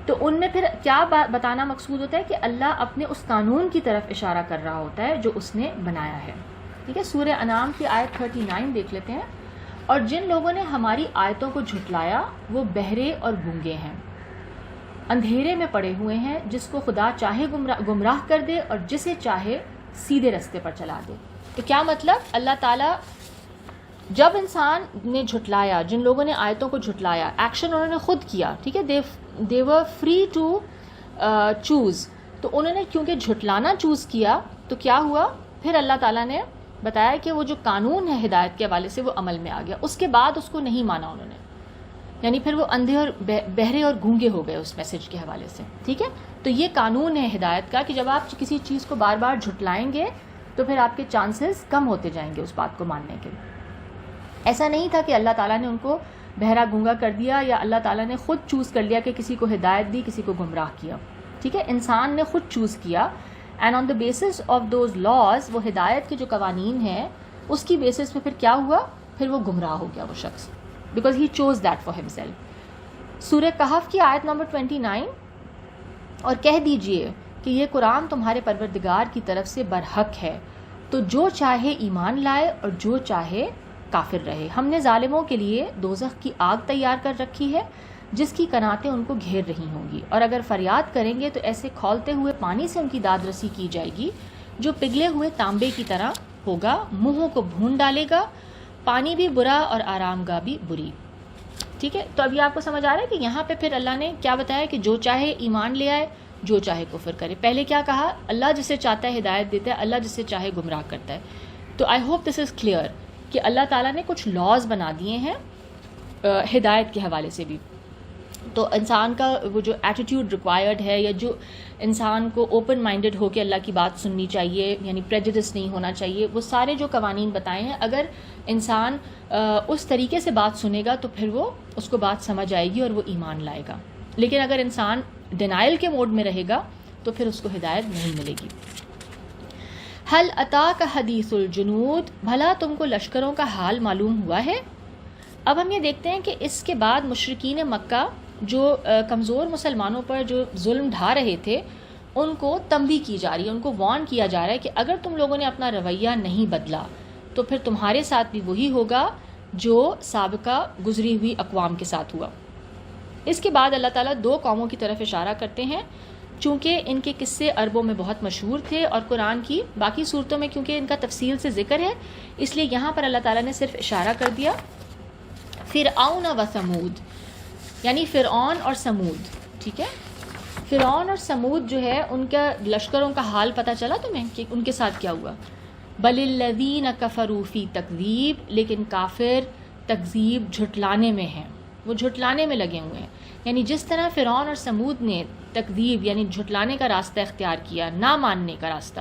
تو ان میں پھر کیا بتانا مقصود ہوتا ہے کہ اللہ اپنے اس قانون کی طرف اشارہ کر رہا ہوتا ہے جو اس نے بنایا ہے. ٹھیک ہے, سورہ انعام کی آیت 39 دیکھ لیتے ہیں. اور جن لوگوں نے ہماری آیتوں کو جھٹلایا وہ بہرے اور گونگے ہیں, اندھیرے میں پڑے ہوئے ہیں, جس کو خدا چاہے گمراہ کر دے اور جسے چاہے سیدھے رستے پر چلا دے. تو کیا مطلب, اللہ تعالیٰ جب انسان نے جھٹلایا, جن لوگوں نے آیتوں کو جھٹلایا, ایکشن انہوں نے خود کیا. ٹھیک ہے, they were free to choose. تو انہوں نے کیونکہ جھٹلانا چوز کیا تو کیا ہوا, پھر اللہ تعالیٰ نے بتایا کہ وہ جو قانون ہے ہدایت کے حوالے سے وہ عمل میں آ گیا. اس کے بعد اس کو نہیں مانا انہوں نے, یعنی پھر وہ اندھے اور بہرے اور گونگے ہو گئے اس میسج کے حوالے سے. ٹھیک ہے, تو یہ قانون ہے ہدایت کا کہ جب آپ کسی چیز کو بار بار جھٹلائیں گے تو پھر آپ کے چانسز کم ہوتے جائیں گے اس بات کو ماننے کے. ایسا نہیں تھا کہ اللہ تعالیٰ نے ان کو بہرا گونگا کر دیا, یا اللہ تعالیٰ نے خود چوز کر لیا کہ کسی کو ہدایت دی, کسی کو گمراہ کیا. ٹھیک ہے, انسان نے خود چوز کیا, and on the basis of those laws, وہ ہدایت کے جو قوانین ہیں اس کی بیسس پہ پھر کیا ہوا, پھر وہ گمراہ ہو گیا وہ شخص, because he choose that for himself. سورہ کہف کی آیت نمبر 29. اور کہہ دیجئے کہ یہ قرآن تمہارے پروردگار کی طرف سے برحق ہے, تو جو چاہے ایمان لائے اور جو چاہے کافر رہے. ہم نے ظالموں کے لیے دوزخ کی آگ تیار کر رکھی ہے جس کی کناتیں ان کو گھیر رہی ہوں گی, اور اگر فریاد کریں گے تو ایسے کھولتے ہوئے پانی سے ان کی داد رسی کی جائے گی جو پگھلے ہوئے تانبے کی طرح ہوگا, منہوں کو بھون ڈالے گا, پانی بھی برا اور آرام گاہ بھی بری. ٹھیک ہے, تو ابھی آپ کو سمجھ آ رہا ہے کہ یہاں پہ پھر اللہ نے کیا بتایا کہ جو چاہے ایمان لے آئے, جو چاہے کفر کرے. پہلے کیا کہا, اللہ جسے چاہتا ہے ہدایت دیتا ہے, اللہ جسے چاہے گمراہ کرتا ہے. تو I hope this is clear کہ اللہ تعالیٰ نے کچھ لاز بنا دیے ہیں ہدایت کے حوالے سے بھی. تو انسان کا وہ جو ایٹیٹیوڈ ریکوائرڈ ہے, یا جو انسان کو اوپن مائنڈڈ ہو کے اللہ کی بات سننی چاہیے, یعنی پریجڈس نہیں ہونا چاہیے, وہ سارے جو قوانین بتائے ہیں, اگر انسان اس طریقے سے بات سنے گا تو پھر وہ اس کو بات سمجھ آئے گی اور وہ ایمان لائے گا. لیکن اگر انسان ڈینائل کے موڈ میں رہے گا تو پھر اس کو ہدایت نہیں ملے گی. حل اتاک حدیث الجنود, بھلا تم کو لشکروں کا حال معلوم ہوا ہے. اب ہم یہ دیکھتے ہیں کہ اس کے بعد مشرکین مکہ جو کمزور مسلمانوں پر جو ظلم ڈھا رہے تھے ان کو تنبیہ کی جا رہی ہے, ان کو وارن کیا جا رہا ہے کہ اگر تم لوگوں نے اپنا رویہ نہیں بدلا تو پھر تمہارے ساتھ بھی وہی ہوگا جو سابقہ گزری ہوئی اقوام کے ساتھ ہوا. اس کے بعد اللہ تعالیٰ دو قوموں کی طرف اشارہ کرتے ہیں چونکہ ان کے قصے عربوں میں بہت مشہور تھے اور قرآن کی باقی صورتوں میں کیونکہ ان کا تفصیل سے ذکر ہے، اس لیے یہاں پر اللہ تعالیٰ نے صرف اشارہ کر دیا. فرعون و ثمود، یعنی فرعون اور سمود. ٹھیک ہے، فرعون اور سمود جو ہے ان کا لشکروں کا حال پتہ چلا تمہیں کہ ان کے ساتھ کیا ہوا. بل الذین کفروا فی تکذیب، لیکن کافر تکذیب جھٹلانے میں ہیں، وہ جھٹلانے میں لگے ہوئے ہیں. یعنی جس طرح فرعون اور سمود نے تکذیب یعنی جھٹلانے کا راستہ اختیار کیا، نہ ماننے کا راستہ،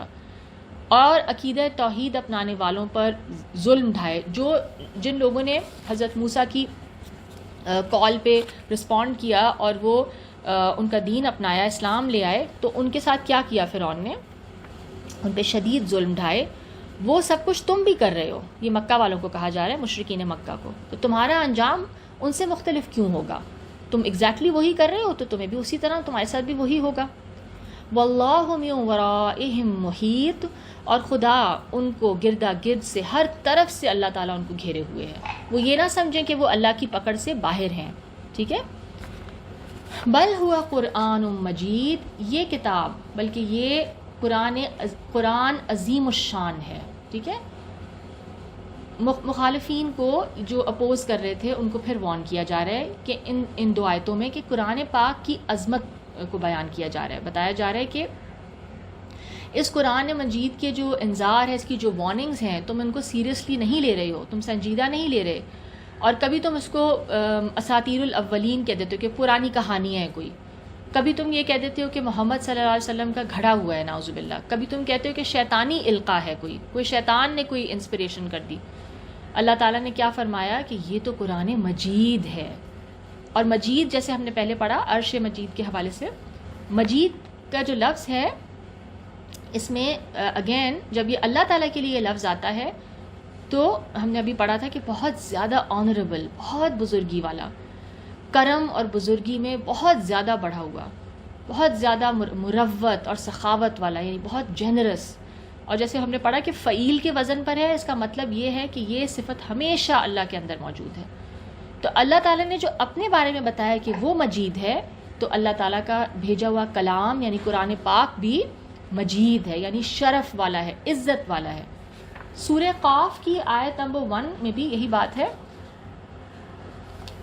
اور عقیدہ توحید اپنانے والوں پر ظلم ڈھائے، جن لوگوں نے حضرت موسیٰ کی کال پہ رسپونڈ کیا اور وہ ان کا دین اپنایا، اسلام لے آئے، تو ان کے ساتھ کیا کیا فرعون نے؟ ان پہ شدید ظلم ڈھائے. وہ سب کچھ تم بھی کر رہے ہو، یہ مکہ والوں کو کہا جا رہا ہے، مشرکین مکہ کو. تو تمہارا انجام ان سے مختلف کیوں ہوگا؟ تم ایگزیکٹلی وہی کر رہے ہو تو تمہیں بھی اسی طرح، تمہارے ساتھ بھی وہی ہوگا. واللہ من ورائہم محیط، اور خدا ان کو گردا گرد سے ہر طرف سے اللہ تعالیٰ ان کو گھیرے ہوئے ہے. وہ یہ نہ سمجھیں کہ وہ اللہ کی پکڑ سے باہر ہیں. ٹھیک ہے، بل ہوا قرآن مجید، یہ کتاب بلکہ یہ قرآن عظیم الشان ہے. ٹھیک ہے، مخالفین کو جو اپوز کر رہے تھے ان کو پھر وارن کیا جا رہا ہے کہ ان دو آیتوں میں کہ قرآن پاک کی عظمت کو بیان کیا جا رہا ہے، بتایا جا رہا ہے کہ اس قرآن مجید کے جو انذار ہے، اس کی جو وارننگز ہیں، تم ان کو سیریسلی نہیں لے رہے ہو، تم سنجیدہ نہیں لے رہے. اور کبھی تم اس کو اساطیر الاولین کہہ دیتے ہو کہ پرانی کہانی ہے کوئی، کبھی تم یہ کہہ دیتے ہو کہ محمد صلی اللہ علیہ وسلم کا گھڑا ہوا ہے نعوذ باللہ، کبھی تم کہتے ہو کہ شیطانی القاء ہے، کوئی شیطان نے کوئی انسپریشن کر دی. اللہ تعالیٰ نے کیا فرمایا کہ یہ تو قرآن مجید ہے. اور مجید جیسے ہم نے پہلے پڑھا عرش مجید کے حوالے سے، مجید کا جو لفظ ہے اس میں اگین جب یہ اللہ تعالیٰ کے لیے یہ لفظ آتا ہے تو ہم نے ابھی پڑھا تھا کہ بہت زیادہ آنریبل، بہت بزرگی والا، کرم اور بزرگی میں بہت زیادہ بڑھا ہوا، بہت زیادہ مروت اور سخاوت والا، یعنی بہت جنرس. اور جیسے ہم نے پڑھا کہ فعیل کے وزن پر ہے، اس کا مطلب یہ ہے کہ یہ صفت ہمیشہ اللہ کے اندر موجود ہے. تو اللہ تعالیٰ نے جو اپنے بارے میں بتایا کہ وہ مجید ہے، تو اللہ تعالیٰ کا بھیجا ہوا کلام یعنی قرآن پاک بھی مجید ہے، یعنی شرف والا ہے، عزت والا ہے. سورہ قاف کی آیت نمبر 1 میں بھی یہی بات ہے،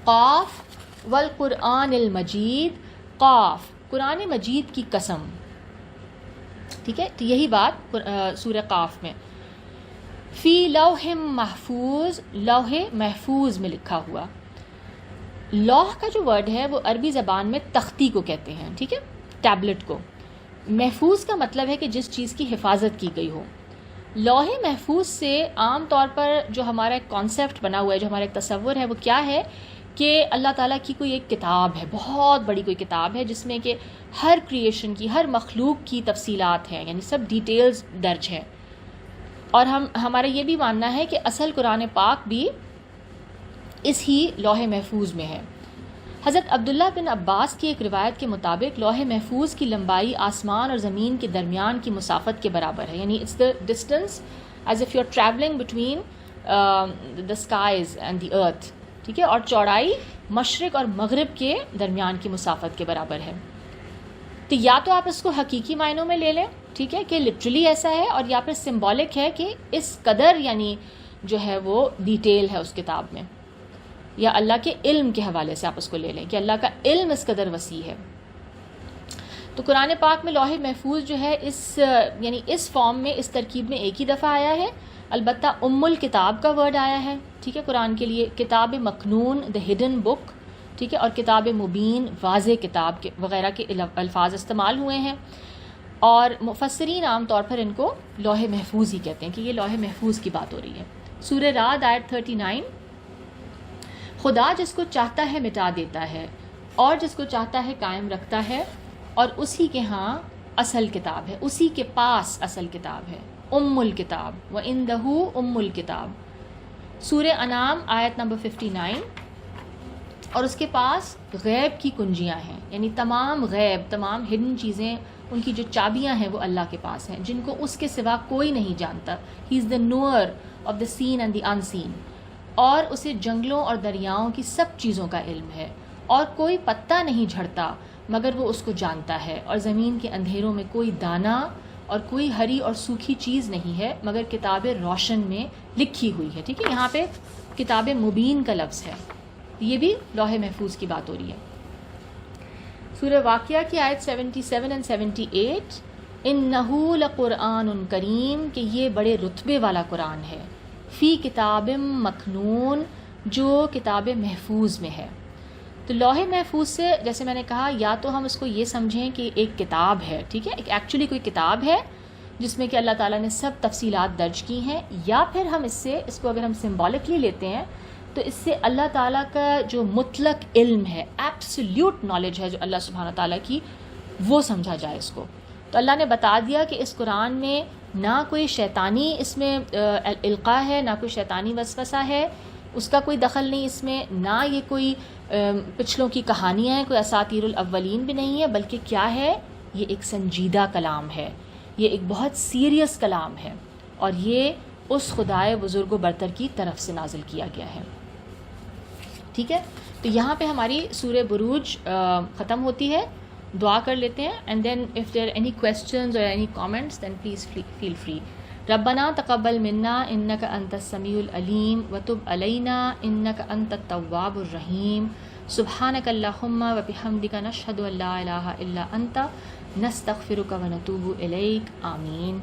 قاف والقرآن المجید، قاف قرآن مجید کی قسم. ٹھیک ہے، تو یہی بات سورہ قاف میں فی لوح محفوظ، لوح محفوظ میں لکھا ہوا. لوح کا جو ورڈ ہے وہ عربی زبان میں تختی کو کہتے ہیں. ٹھیک ہے، ٹیبلٹ کو. محفوظ کا مطلب ہے کہ جس چیز کی حفاظت کی گئی ہو. لوح محفوظ سے عام طور پر جو ہمارا ایک کانسیپٹ بنا ہوا ہے، جو ہمارا ایک تصور ہے، وہ کیا ہے کہ اللہ تعالیٰ کی کوئی ایک کتاب ہے، بہت بڑی کوئی کتاب ہے جس میں کہ ہر کریشن کی، ہر مخلوق کی تفصیلات ہیں، یعنی سب ڈیٹیلز درج ہیں. اور ہمارا یہ بھی ماننا ہے کہ اصل قرآن پاک بھی اس ہی لوح محفوظ میں ہے. حضرت عبداللہ بن عباس کی ایک روایت کے مطابق لوح محفوظ کی لمبائی آسمان اور زمین کے درمیان کی مسافت کے برابر ہے، یعنی it's the distance as if you are travelling between the skies and the earth. ٹھیک ہے، اور چوڑائی مشرق اور مغرب کے درمیان کی مسافت کے برابر ہے. تو یا تو آپ اس کو حقیقی معنوں میں لے لیں، ٹھیک ہے، کہ لٹرلی ایسا ہے، اور یا پھر سمبولک ہے کہ اس قدر یعنی جو ہے وہ ڈیٹیل ہے اس کتاب میں، یا اللہ کے علم کے حوالے سے آپ اس کو لے لیں کہ اللہ کا علم اس قدر وسیع ہے. تو قرآن پاک میں لوح محفوظ جو ہے یعنی اس فارم میں، اس ترکیب میں ایک ہی دفعہ آیا ہے. البتہ الکتاب کا ورڈ آیا ہے، ٹھیک ہے، قرآن کے لیے. کتاب مکنون، دا ہڈن بک، ٹھیک ہے، اور کتاب مبین، واضح کتاب کے وغیرہ کے الفاظ استعمال ہوئے ہیں. اور مفسرین عام طور پر ان کو لوح محفوظ ہی کہتے ہیں کہ یہ لوح محفوظ کی بات ہو رہی ہے. سورہ رعد آیت 39، خدا جس کو چاہتا ہے مٹا دیتا ہے اور جس کو چاہتا ہے قائم رکھتا ہے، اور اسی کے ہاں اصل کتاب ہے، اسی کے پاس اصل کتاب ہے، الکتاب وَعِندَهُ الکتاب. سورہ انعام آیت نمبر 59، اور اس کے پاس غیب کی کنجیاں ہیں، یعنی تمام غیب، تمام ہڈن چیزیں، ان کی جو چابیاں ہیں وہ اللہ کے پاس ہیں، جن کو اس کے سوا کوئی نہیں جانتا. He is the knower of the seen and the unseen. اور اسے جنگلوں اور دریاؤں کی سب چیزوں کا علم ہے، اور کوئی پتا نہیں جھڑتا مگر وہ اس کو جانتا ہے، اور زمین کے اندھیروں میں کوئی دانہ اور کوئی ہری اور سوکھی چیز نہیں ہے مگر کتاب روشن میں لکھی ہوئی ہے. ٹھیک ہے، یہاں پہ کتاب مبین کا لفظ ہے، یہ بھی لوح محفوظ کی بات ہو رہی ہے. سورہ واقعہ کی آیت 77 اور 78، اِنَّهُ لَقُرْآنٌ کریم، کہ یہ بڑے رتبے والا قرآن ہے، فی کتاب مکنون، جو کتاب محفوظ میں ہے. تو لوح محفوظ سے جیسے میں نے کہا، یا تو ہم اس کو یہ سمجھیں کہ ایک کتاب ہے، ٹھیک ہے، ایک ایکچولی کوئی کتاب ہے جس میں کہ اللہ تعالیٰ نے سب تفصیلات درج کی ہیں، یا پھر ہم اس کو اگر ہم سمبولکلی لیتے ہیں تو اس سے اللہ تعالیٰ کا جو مطلق علم ہے، ایبسلیوٹ نالج ہے جو اللہ سبحانہ تعالیٰ کی، وہ سمجھا جائے اس کو. تو اللہ نے بتا دیا کہ اس قرآن میں نہ کوئی شیطانی اس میں القاء ہے، نہ کوئی شیطانی وسوسہ ہے، اس کا کوئی دخل نہیں اس میں، نہ یہ کوئی پچھلوں کی کہانیاں ہیں، کوئی اساطیر الاولین بھی نہیں ہے، بلکہ کیا ہے، یہ ایک سنجیدہ کلام ہے، یہ ایک بہت سیریس کلام ہے، اور یہ اس خدائے بزرگ و برتر کی طرف سے نازل کیا گیا ہے. ٹھیک ہے، تو یہاں پہ ہماری سورہ بروج ختم ہوتی ہے. دعا کر لیتے ہیں، and then if there any questions اور any comments then please feel free. ربنا تقبل منا انک انت السمیع العلیم وتب علینا انک انت التواب الرحیم. سبحانک اللہم وبحمدک نشہد ان لا الہ الا انت نستغفرک ونتوب الیک. آمین.